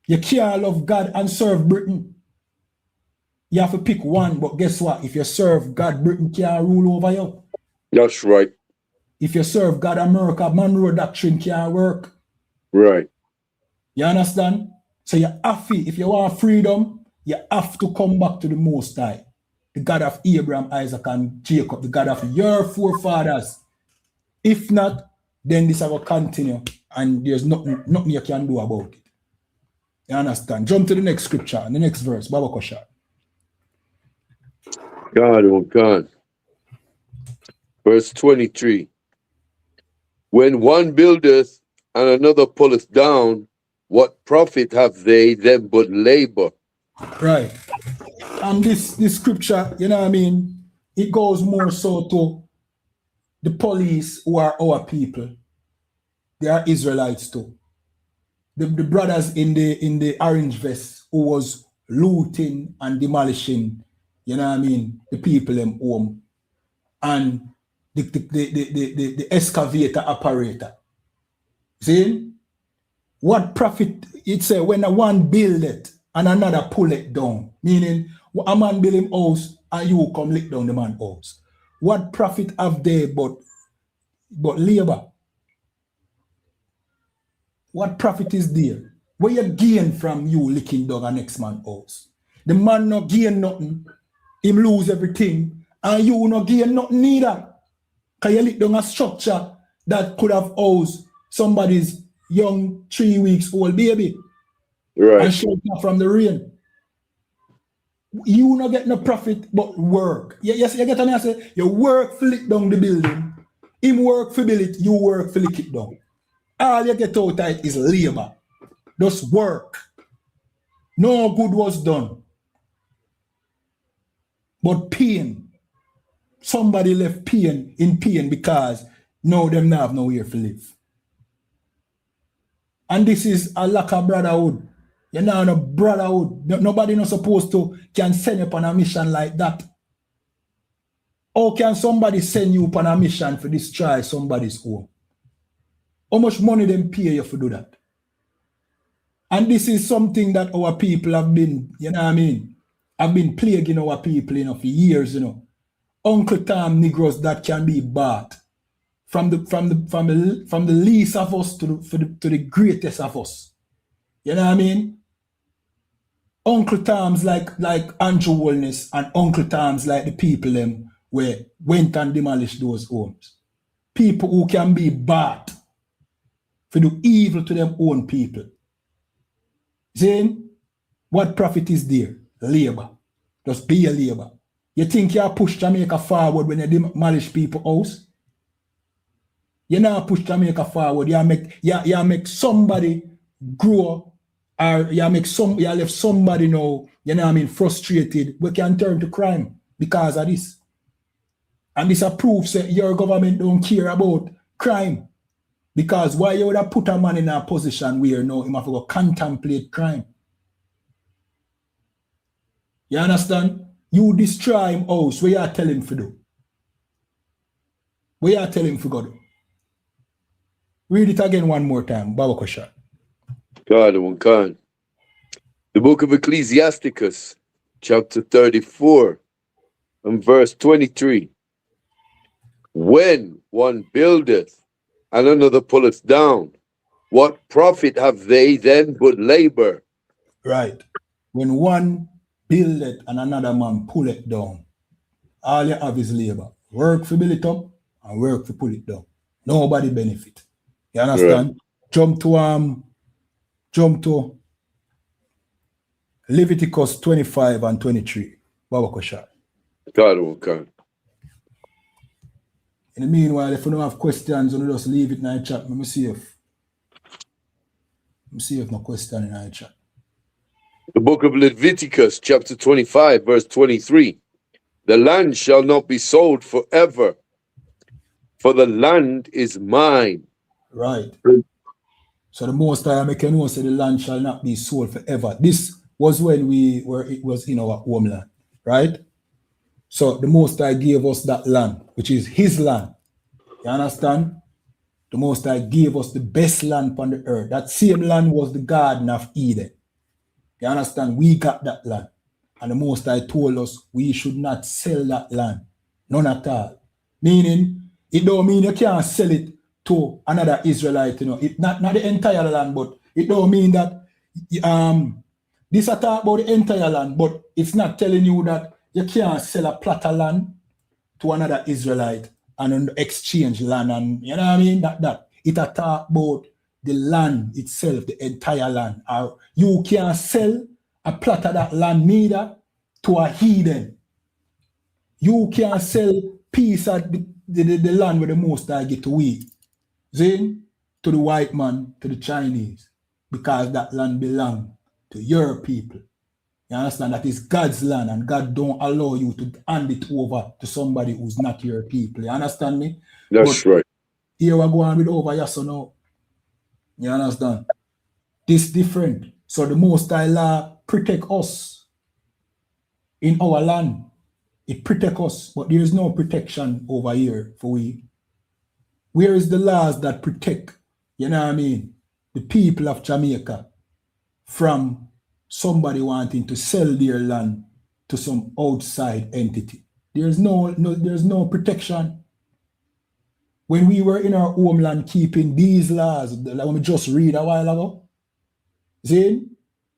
You can't love God and serve Britain. You have to pick one, but guess what? If you serve God, Britain can't rule over you. That's right. If you serve God, America, Monroe Doctrine can't work. Right. You understand? So you have to, if you want freedom, you have to come back to the Most High, the God of Abraham, Isaac, and Jacob, the God of your forefathers. If not, then this will continue, and there's nothing you can do about it. You understand? Jump to the next scripture, the next verse, Baba Kosha. God, oh God. Verse 23. When one buildeth and another pulleth down, what profit have they them but labor? Right. And this scripture, you know what I mean, it goes more so to the police who are our people. They are Israelites too. The brothers in the orange vest who was looting and demolishing, you know what I mean, the people in home. And the excavator operator. See? What profit, it say when one build it and another pull it down. Meaning a man build him house and you come lick down the man's house. What profit have they but labor? What profit is there? What you gain from you licking down a next man's house? The man not gain nothing, him lose everything, and you not gain nothing neither. Because you lick down a structure that could have housed somebody's young 3 weeks old baby. Right. And shelter from the rain. You not get no profit but work. Yes, you get what I say? You work for lick down the building. Him work for build it, you work for lick it down. All you get out of it is labor. Just work. No good was done. But pain. Somebody left pain in pain because now them not have nowhere to live. And this is a lack of brotherhood. You're not a brotherhood. Nobody not supposed to can send you on a mission like that. How can somebody send you on a mission to destroy somebody's home? How much money them pay you to do that? And this is something that our people have been, you know what I mean, have been plaguing our people, you know, for years, you know. Uncle Tom Negroes that can be bought from the least of us to the greatest of us. You know what I mean? Uncle Tom's like Andrew Wellness and Uncle Tom's like the people them where went and demolished those homes. People who can be bought for do evil to them own people. Saying, what profit is there? Labor. Just be a labor. You think you push Jamaica forward when you demolish people's house? You not push Jamaica forward. You make somebody grow, or you left somebody now, you know what I mean, frustrated. We can turn to crime because of this. And this proves that your government don't care about crime. Because why you would have put a man in a position where now he have to go contemplate crime? You understand? You destroy him house, what you tell him to do? What you tell him to go do? Read it again one more time, Baba Kosha. God, oh God. The book of Ecclesiasticus, chapter 34, and verse 23. When one buildeth and another pulleth down, what profit have they then but labor? Right. When one buildeth and another man pull it down, all you have is labor. Work to build it up and work to pull it down. Nobody benefit. You understand? Right. Jump to Leviticus 25 and 23. Baba Kosha. God, oh God. In the meanwhile, if you don't have questions, you just leave it in the chat. Let me see if no question in the chat. The book of Leviticus, chapter 25, verse 23. The land shall not be sold forever, for the land is mine. Right. So the Most High make you know, say the land shall not be sold forever. This was when it was in our homeland, right? So the Most High gave us that land, which is his land. You understand? The Most High gave us the best land on the earth. That same land was the Garden of Eden. You understand? We got that land. And the Most High told us we should not sell that land. None at all. Meaning, it don't mean you can't sell it to another Israelite, you know. It not the entire land, but it don't mean that this I talk about the entire land, but it's not telling you that you can't sell a plot of land to another Israelite and exchange land, and you know what I mean? That it a talk about the land itself, the entire land. Or you can't sell a plot of that land neither to a heathen. You can't sell piece of the land where the Most High get to we. See? To the white man, to the Chinese, because that land belongs to your people. You understand? That is God's land, and God don't allow you to hand it over to somebody who's not your people. You understand me? That's right. Here we're going with over yes or no. You understand? This different. So the Most High law protect us in our land. It protect us, but there is no protection over here for we. Where is the laws that protect, you know what I mean, the people of Jamaica from somebody wanting to sell their land to some outside entity? There's no protection. When we were in our homeland keeping these laws, like we just read a while ago, see,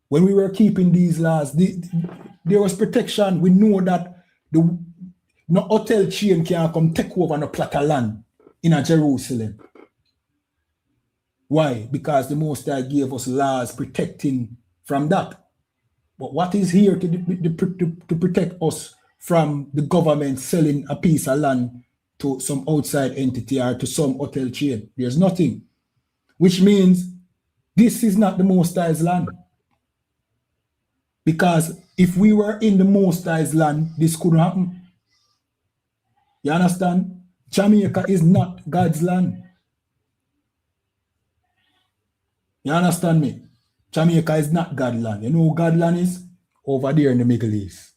when we were keeping these laws, there was protection. We know that no hotel chain can come take over no plot of land in a Jerusalem. Why? Because the Most High gave us laws protecting from that. But what is here to protect us from the government selling a piece of land to some outside entity or to some hotel chain? There's nothing. Which means this is not the Most High's land. Because if we were in the Most High's land, this couldn't happen. You understand? Jamaica is not God's land. You understand me? Jamaica is not God's land. You know who God's land is? Over there in the Middle East.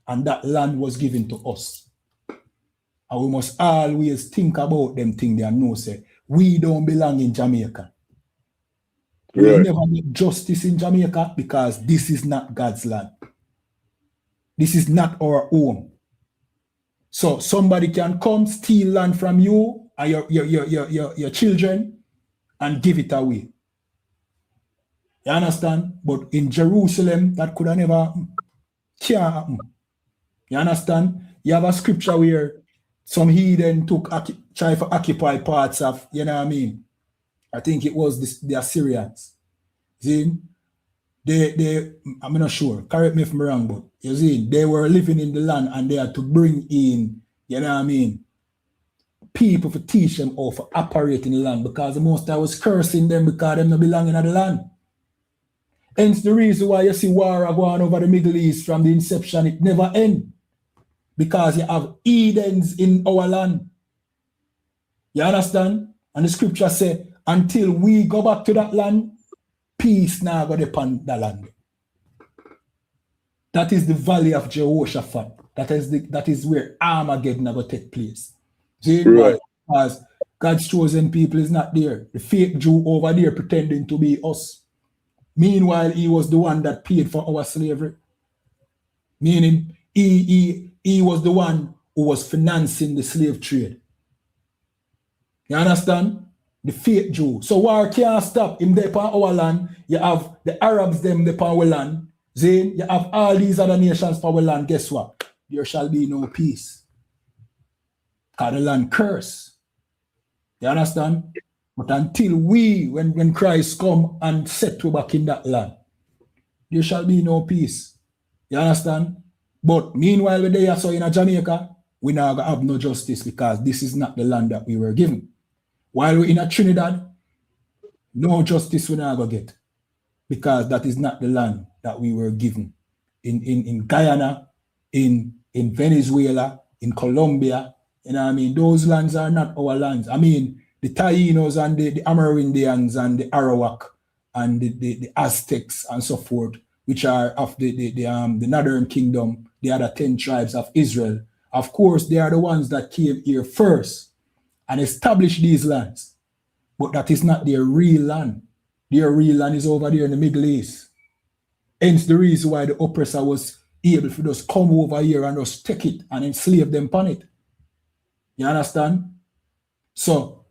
And that land was given to us. And we must always think about them things and know, say, we don't belong in Jamaica. We will never make justice in Jamaica because this is not God's land. This is not our home. So somebody can come steal land from you and your children and give it away. You understand? But in Jerusalem, that could have never can't happen. You understand? You have a scripture where some heathen try to occupy parts of, you know what I mean? I think it was the Assyrians. See? I'm not sure, correct me if I'm wrong, but you see, they were living in the land and they had to bring in, you know what I mean, people to teach them how to operate in the land because the Most High was cursing them because them not belonging in the land. Hence the reason why you see war going over the Middle East from the inception, it never ends. Because you have Edens in our land. You understand? And the scripture says, until we go back to that land, peace now go upon the land. That is the valley of Jehoshaphat. That is where Armageddon will take place. See, right. Because God's chosen people is not there. The fake Jew over there pretending to be us. Meanwhile, he was the one that paid for our slavery. Meaning, he was the one who was financing the slave trade. You understand? The fake Jew. So war can't stop him there upon our land. You have the Arabs them there upon our land. Then you have all these other nations upon our land. Guess what? There shall be no peace. Because the land curse. You understand? But until when Christ come and settle back in that land, there shall be no peace. You understand? But meanwhile, when they are so in Jamaica, we now have no justice because this is not the land that we were given. While we're in Trinidad, no justice we now go get because that is not the land that we were given in Guyana, in Venezuela, in Colombia. You know what I mean? Those lands are not our lands. I mean, the Taínos and the Amerindians and the Arawak and the Aztecs and so forth, which are of the Northern Kingdom, the other 10 tribes of Israel. Of course, they are the ones that came here first and established these lands. But that is not their real land. Their real land is over there in the Middle East. Hence the reason why the oppressor was able to just come over here and just take it and enslave them upon it. You understand? So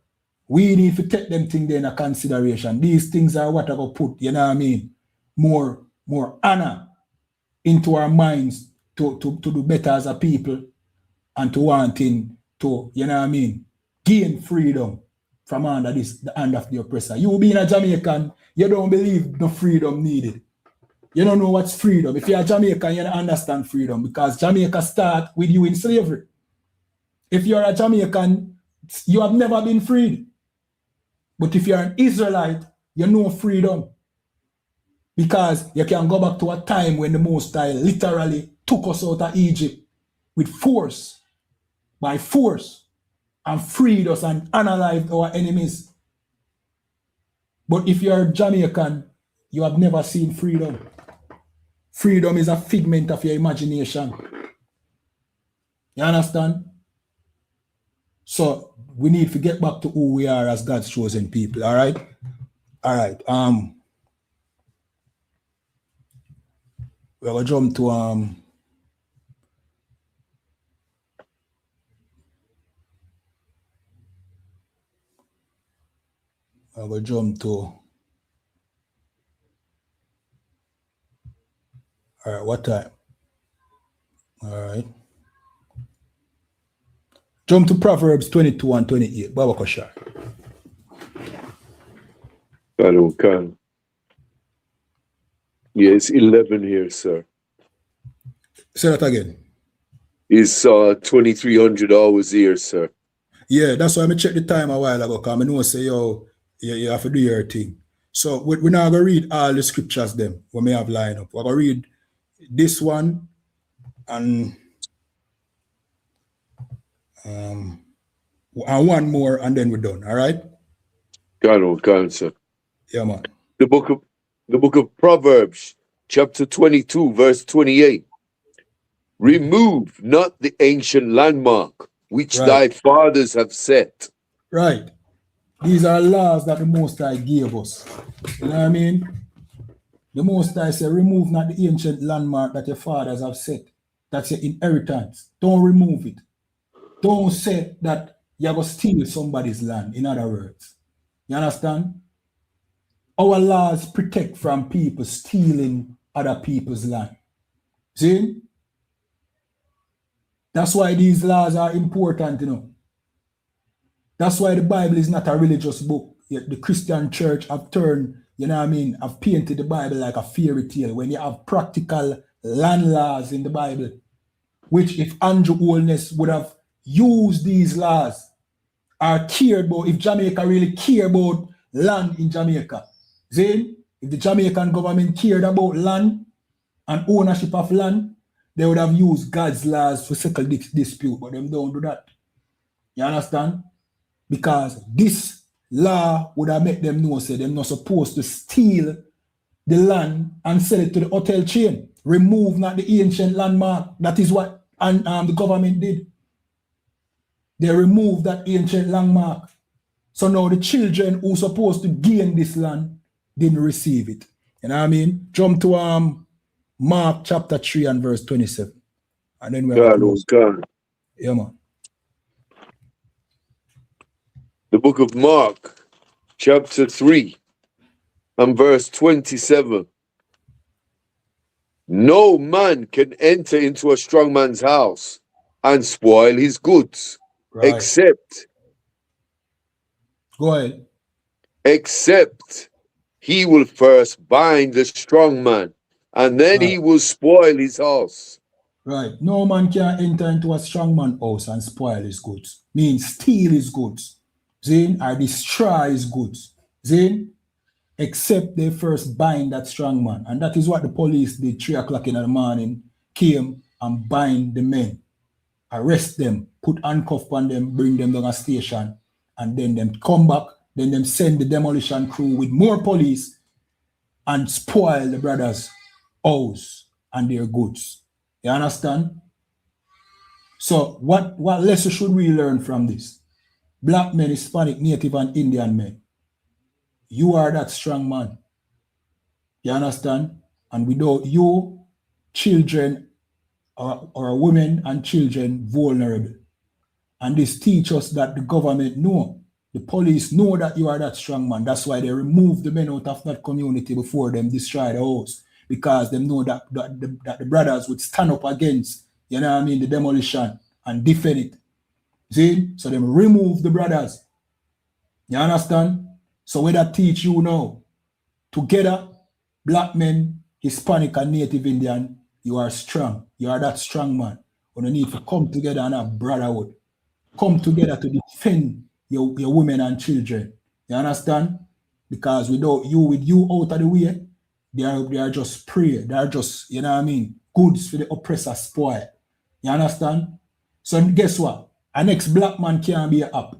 we need to take them things into consideration. These things are what I go put, you know what I mean? More honor into our minds to do better as a people and to wanting to, you know what I mean, gain freedom from under the hand of the oppressor. You being a Jamaican, you don't believe no freedom needed. You don't know what's freedom. If you're a Jamaican, you don't understand freedom because Jamaica start with you in slavery. If you're a Jamaican, you have never been freed. But if you're an Israelite, you know freedom. Because you can go back to a time when the Most High literally took us out of Egypt with force, by force, and freed us and unalived our enemies. But if you're Jamaican, you have never seen freedom. Freedom is a figment of your imagination. You understand? So we need to get back to who we are as God's chosen people. All right? All right. We're gonna jump to all right, what time? All right. Jump to Proverbs 22 and 28. Baba Koshar. Okay. Yeah, it's 11 here, sir. Say that again. It's 2,300 hours here, sir. Yeah, that's why I checked the time a while ago, because I know say, yo, you have to do your thing. So we're not going to read all the scriptures them when we have line up. We're going to read this one and one more, and then we're done. All right? Go on, sir. Yeah, man. The book of Proverbs, chapter 22, verse 28. Remove not the ancient landmark which thy fathers have set. Right. These are laws that the Most High gave us. You know what I mean? The Most High said, remove not the ancient landmark that your fathers have set. That's your inheritance. Don't remove it. Don't say that you're going to steal somebody's land, in other words. You understand? Our laws protect from people stealing other people's land. See? That's why these laws are important, you know. That's why the Bible is not a religious book. Yet the Christian church have turned, you know what I mean, have painted the Bible like a fairy tale when you have practical land laws in the Bible, which if Andrew Holness would have used these laws or cared about, if Jamaica really cared about land in Jamaica, see, if the Jamaican government cared about land and ownership of land, they would have used God's laws to settle this dispute, but them don't do that. You understand? Because this law would have made them know, say, they're not supposed to steal the land and sell it to the hotel chain. Remove not the ancient landmark. That is what the government did. They removed that ancient landmark. So now the children who supposed to gain this land didn't receive it. You know what I mean? Jump to Mark chapter 3 and verse 27. And then we're yeah, man. The book of Mark, chapter 3 and verse 27. No man can enter into a strong man's house and spoil his goods, except go ahead. Except he will first bind the strong man, and then he will spoil his house. Right. No man can enter into a strong man's house and spoil his goods. Means steal his goods. Zin, or destroy his goods. Zin? except they first bind that strong man. And that is what the police did 3 o'clock in the morning, came and bind the men, arrest them, put handcuff on them, bring them down a station, and then them come back, then them send the demolition crew with more police and spoil the brothers' house and their goods. You understand? So what lesson should we learn from this? Black men, Hispanic, Native, and Indian men, you are that strong man. You understand? And without you, children or women and children vulnerable. And this teaches us that the government know, the police know that you are that strong man. That's why they remove the men out of that community before them destroy the house. Because they know that the brothers would stand up against, you know what I mean, the demolition and defend it. See? So they remove the brothers. You understand? So where that teach you now, together, black men, Hispanic and Native Indian, you are strong. You are that strong man. You don't need to come together and have brotherhood. Come together to defend your women and children. You understand? Because without you, with you out of the way, they are just prey. They are just, you know what I mean, goods for the oppressor spoil. You understand? So guess what? An ex-black man can't be an app.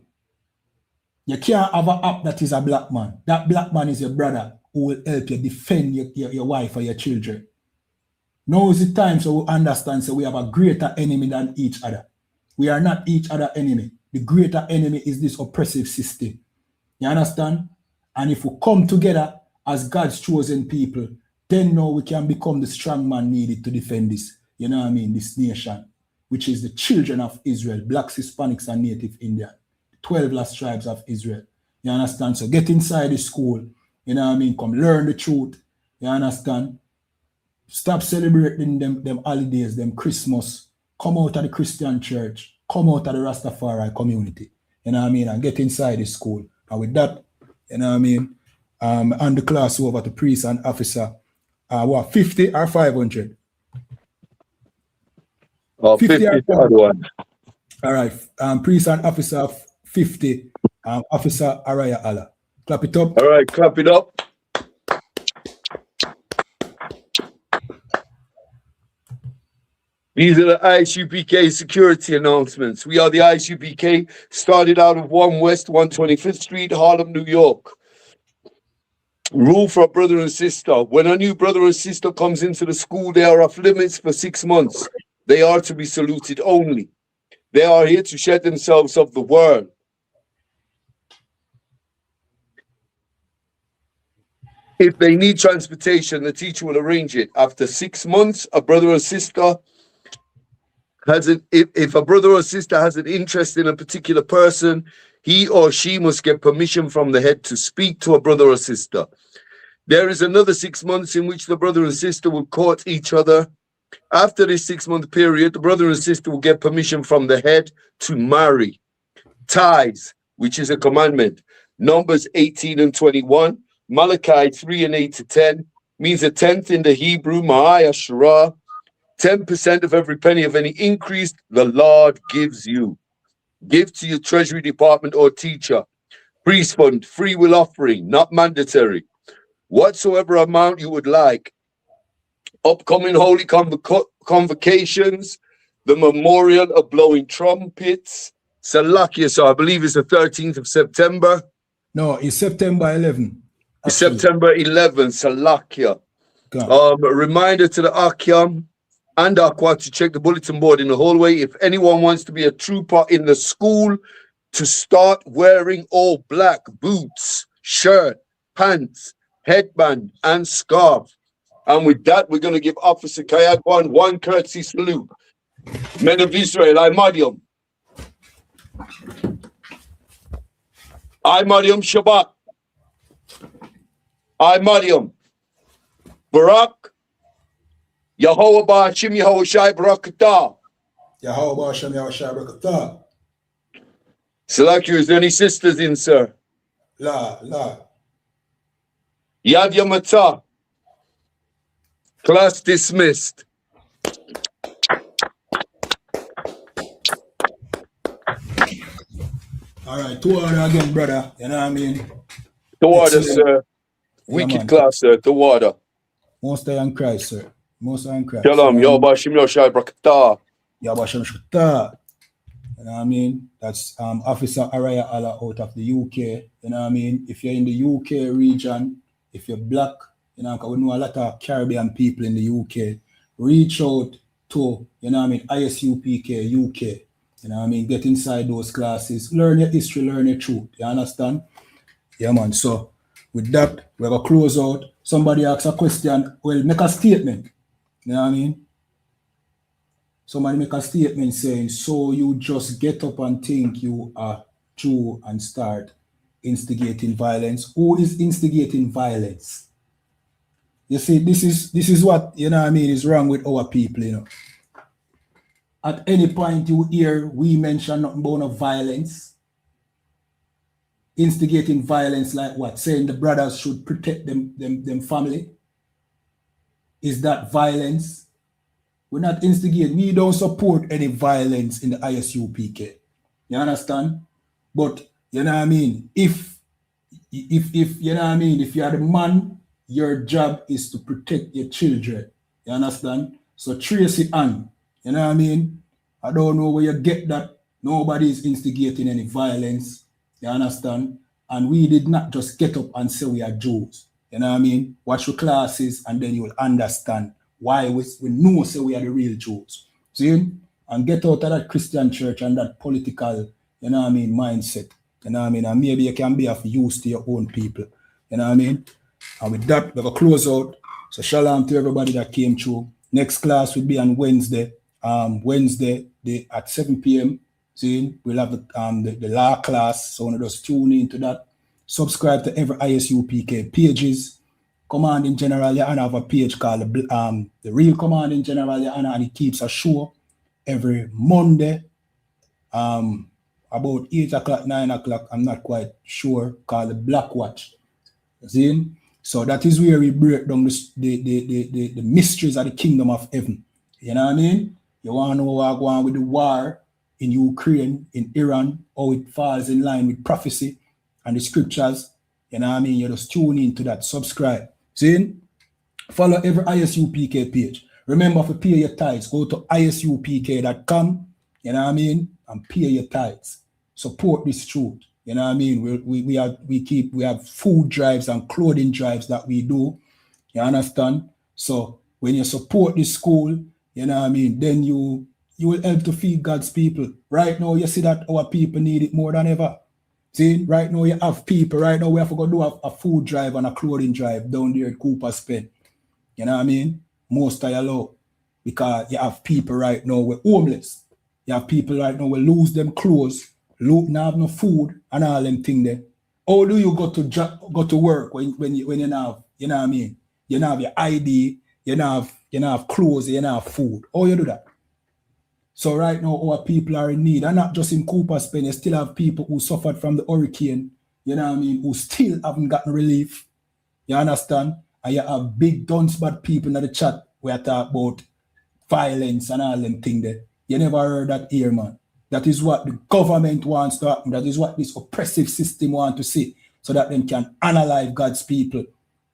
You can't have an app that is a black man. That black man is your brother who will help you defend your wife or your children. Now is the time so we understand so we have a greater enemy than each other. We are not each other enemy. The greater enemy is this oppressive system. You understand? And if we come together as God's chosen people, then now we can become the strong man needed to defend this, you know what I mean, this nation, which is the children of Israel, blacks, Hispanics, and Native Indian, 12 lost tribes of Israel. You understand? So get inside the school, you know what I mean, come learn the truth. You understand? Stop celebrating them holidays, them Christmas. Come out of the Christian church. Come out of the Rastafari community. You know what I mean? And get inside the school. And with that, you know what I mean? And the class over to priest and officer. What, 50 or 500? 50 or 500. All right. Priest and officer 50. Officer Araya Allah. Clap it up. All right, clap it up. These are the I.S.U.P.K security announcements. We are the I.S.U.P.K, started out of 1 West 125th Street, Harlem, New York. Rule for a brother and sister. When a new brother and sister comes into the school, they are off limits for 6 months. They are to be saluted only. They are here to shed themselves of the world. If they need transportation, the teacher will arrange it. After 6 months, a brother or sister if a brother or sister has an interest in a particular person, he or she must get permission from the head to speak to a brother or sister. There is another 6 months in which the brother and sister will court each other. After this 6-month period, the brother and sister will get permission from the head to marry. Tithes, which is a commandment. Numbers 18 and 21, Malachi 3 and 8 to 10, means a tenth in the Hebrew, Ma'aya Shara. 10% of every penny of any increase the Lord gives you. Give to your treasury department or teacher. Priest fund, free will offering, not mandatory. Whatsoever amount you would like. Upcoming holy convocations, the memorial of blowing trumpets. Salakia, so I believe it's the 13th of September. No, it's September 11. It's September 11, Salakia. A reminder to the Akyam and Aqua to check the bulletin board in the hallway. If anyone wants to be a trooper in the school, to start wearing all black boots, shirt, pants, headband, and scarf. And with that, we're going to give Officer Kayagwan one courtesy salute. Men of Israel, I Mariam. I Mariam Shabbat. I Mariam. Barak. Yahweh Ba'ashim Yahweh Shai Barakatah. Yahweh Ba'ashim Yahweh Shai Barakatah. Salakia, is there any sisters in, sir? La. Yad Yamatah. Class dismissed. All right, to order again, brother. You know what I mean? To order, sir. Wicked class, sir, to water. Most High in Christ, sir. Most High in Christ. Shalom, Yahbashim Yoshai Brakata. Yahbashim Shkata. You know what I mean? That's Officer Araya Allah out of the UK. You know what I mean? If you're in the UK region, if you're black, you know, because we know a lot of Caribbean people in the UK, reach out to, you know what I mean, I.S.U.P.K, UK. You know what I mean? Get inside those classes. Learn your history, learn your truth. You understand? Yeah, man. So, with that, we're going to close out. Somebody asks a question. Well, make a statement. You know what I mean? Somebody make a statement saying, so you just get up and think you are Jew and start instigating violence. Who is instigating violence? You see, this is what, you know what I mean, is wrong with our people, you know. At any point you hear we mention nothing about no violence. Instigating violence like what? Saying the brothers should protect them family. Is that violence? We're not instigating. We don't support any violence in the I.S.U.P.K. You understand? But, you know what I mean? If you know what I mean, if you are the man, your job is to protect your children. You understand? So trace it on. You know what I mean? I don't know where you get that. Nobody is instigating any violence. You understand? And we did not just get up and say we are Jews. You know what I mean? Watch your classes and then you will understand why we know say we are the real Jews. See? And get out of that Christian church and that political, you know what I mean, mindset. You know what I mean? And maybe you can be of use to your own people. You know what I mean? And with that, we're going to close out. So shalom to everybody that came through. Next class will be on Wednesday. Wednesday at 7 p.m. See? We'll have the law class. So just tune into that. Subscribe to every I.S.U.P.K pages. Command in General YAHANNA have a page called the Real Command in General YAHANNA, and it keeps a show every Monday about 8 o'clock, 9 o'clock, I'm not quite sure, called the Black Watch. See? So that is where we break down the mysteries of the kingdom of heaven. You know what I mean? You want to know what's going on with the war in Ukraine, in Iran, how it falls in line with prophecy and the scriptures. You know what I mean? You just tune into that, subscribe. See? Follow every I.S.U.P.K page. Remember to pay your tithes. Go to isupk.com, you know what I mean? And pay your tithes. Support this truth. You know what I mean? We have food drives and clothing drives that we do. You understand? So when you support this school, you know what I mean, then you will help to feed God's people. Right now, you see that our people need it more than ever. See, right now you have people, right now we have to go do a food drive and a clothing drive down there at Cooper's Pen. You know what I mean? Most of you love. Because you have people right now who are homeless. You have people right now who lose them clothes, not have no food and all them things there. How do you go to work when you have, you know what I mean? You don't have your ID, you don't have clothes, you don't have food. How you do that? So right now, our people are in need. And not just in Cooper's Pen, you still have people who suffered from the hurricane, you know what I mean, who still haven't gotten relief. You understand? And you have big dunce bad people in the chat where I talk about violence and all them things there. You never heard that here, man. That is what the government wants to happen. That is what this oppressive system wants to see, so that they can analyze God's people.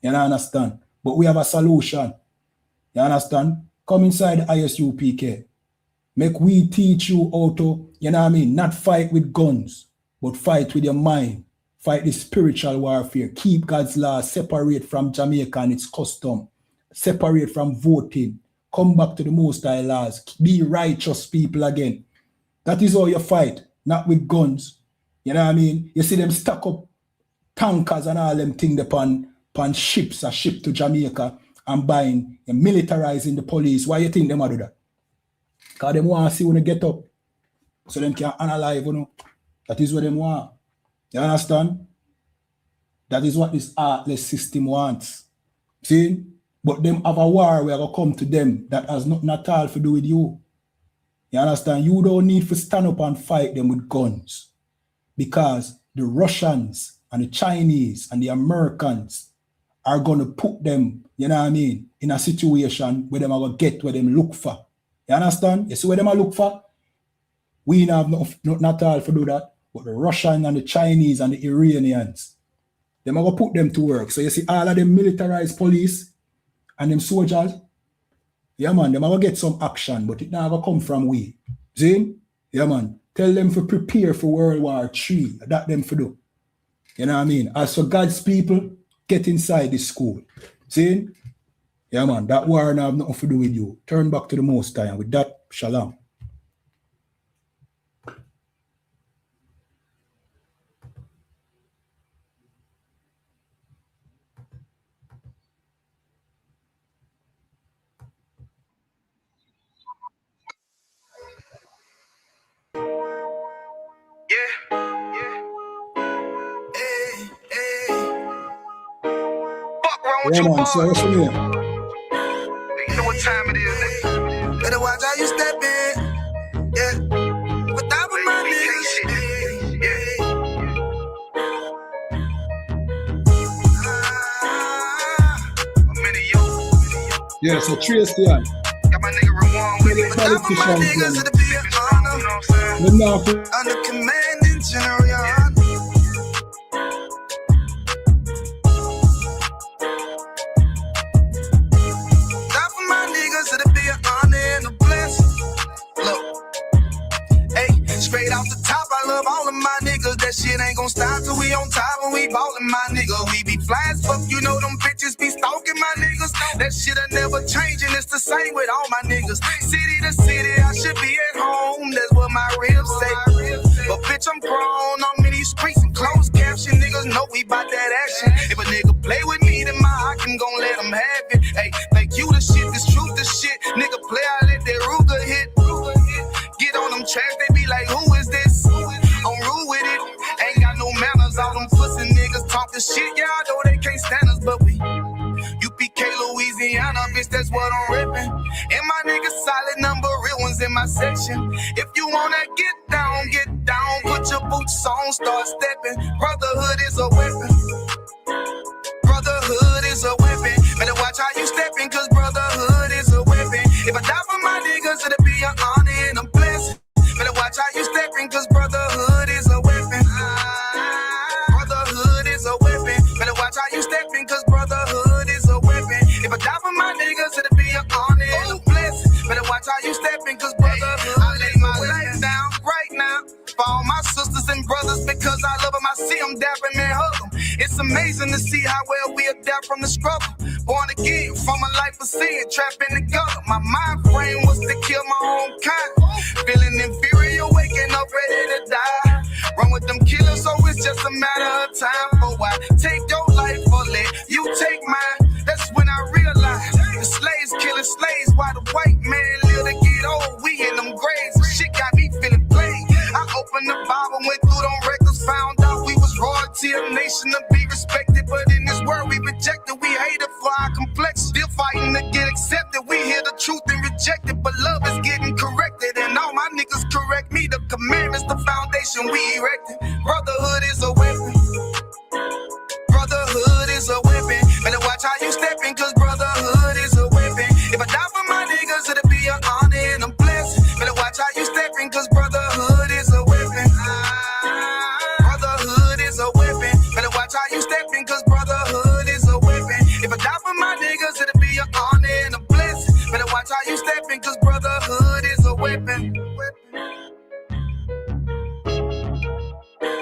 You understand? But we have a solution. You understand? Come inside the I.S.U.P.K. Make we teach you how to, you know what I mean, not fight with guns, but fight with your mind. Fight the spiritual warfare. Keep God's law separate from Jamaica and its custom. Separate from voting. Come back to the Most High laws. Be righteous people again. That is how you fight, not with guns. You know what I mean? You see them stack up tankers and all them things upon ships, a ship to Jamaica, and buying and militarizing the police. Why you think them do that? Because they want to see when they get up. So them can analyze, you know. That is what they want. You understand? That is what this heartless system wants. See? But them have a war where I come to them that has nothing at all to do with you. You understand? You don't need to stand up and fight them with guns. Because the Russians and the Chinese and the Americans are going to put them, you know what I mean, in a situation where them are going to get what them look for. You understand? You see what them are look for? We don't have not all to do that. But the Russians and the Chinese and the Iranians, Them are going to put them to work. So you see all of them militarized police and them soldiers, yeah man, them are going to get some action, but it not going to come from we. See? Yeah man, tell them to prepare for World War III. That them for do. You know what I mean? As for God's people, get inside this school. See? Yeah man, that war now have nothing to do with you. Turn back to the Most High, and with that, shalom. Yeah man, so what's your name? You know what time it is, nigga. Better watch how you step in. Yeah. But that was my nigga. Yeah, so Trace here. Got my nigga Ramon with me. But that was my niggas to be an honor. Under commanding General YAHANNA. Straight off the top, I love all of my niggas. That shit ain't gon' stop till we on top and we ballin' my nigga. We be fly as fuck, you know them bitches be stalking my niggas. That shit'll never change and it's the same with all my niggas. City to city, I should be at home. That's what my ribs say. But bitch, I'm grown on many streets and closed caption. Niggas know we bout that action. If a nigga play with me, then my heart can gon' let him have it. Hey, make you the shit, this truth the shit. Nigga play, I let that Ruger hit. Get on them tracks, they be like, who is this? I'm rude with it. Ain't got no manners. All them pussy niggas talking shit. Yeah, I know they can't stand us, but we U.P.K, Louisiana, bitch, that's what I'm ripping. And my niggas solid, number real ones in my section. If you wanna get down, put your boots on, start stepping. Brotherhood is a weapon. Brotherhood is a weapon. Better watch how you stepping, cause brotherhood is a weapon. If I die for my niggas, it'll be an honor and a blessing. Better watch how you stepping, cause brotherhood is a weapon. Brotherhood is a weapon. Better watch how you stepping, cause brotherhood is a weapon. If I die for my niggas, it'll be an honor and a blessing. Better watch how you stepping, cause brotherhood I lay my life down right now for all my sisters and brothers, because I love them. I see them dapping and hug them. It's amazing to see how well we adapt from the struggle. Born again from a life of sin, trapped in the gutter. My mind frame was to kill my own kind. Feeling inferior, waking up ready to die. Run with them killers, so it's just a matter of time. For I take your life or let you take mine. That's when I realized the slaves killing slaves while the white man live to get old. We in them graves, and shit got me feeling plain. I opened the Bible, went through them records, found out we was royalty, a nation to be respected. But in this world we rejected, we hated for our complexion. Still fighting to get accepted. We hear the truth and reject it, but love is getting corrected. And all my niggas correct me. The commandments, the foundation we erected. Brotherhood is a weapon. Brotherhood is a weapon. Better watch how you stepping, cause brotherhood is a weapon. If I die for my niggas, it'll be an honor and a blessing. Better watch how you stepping, cause brotherhood is a weapon. Brotherhood is a weapon. Better watch how you stepping, cause brotherhood is a weapon. If I die for my niggas, it'll be an honor and a blessing. Better watch how you stepping, cause brotherhood is a weapon.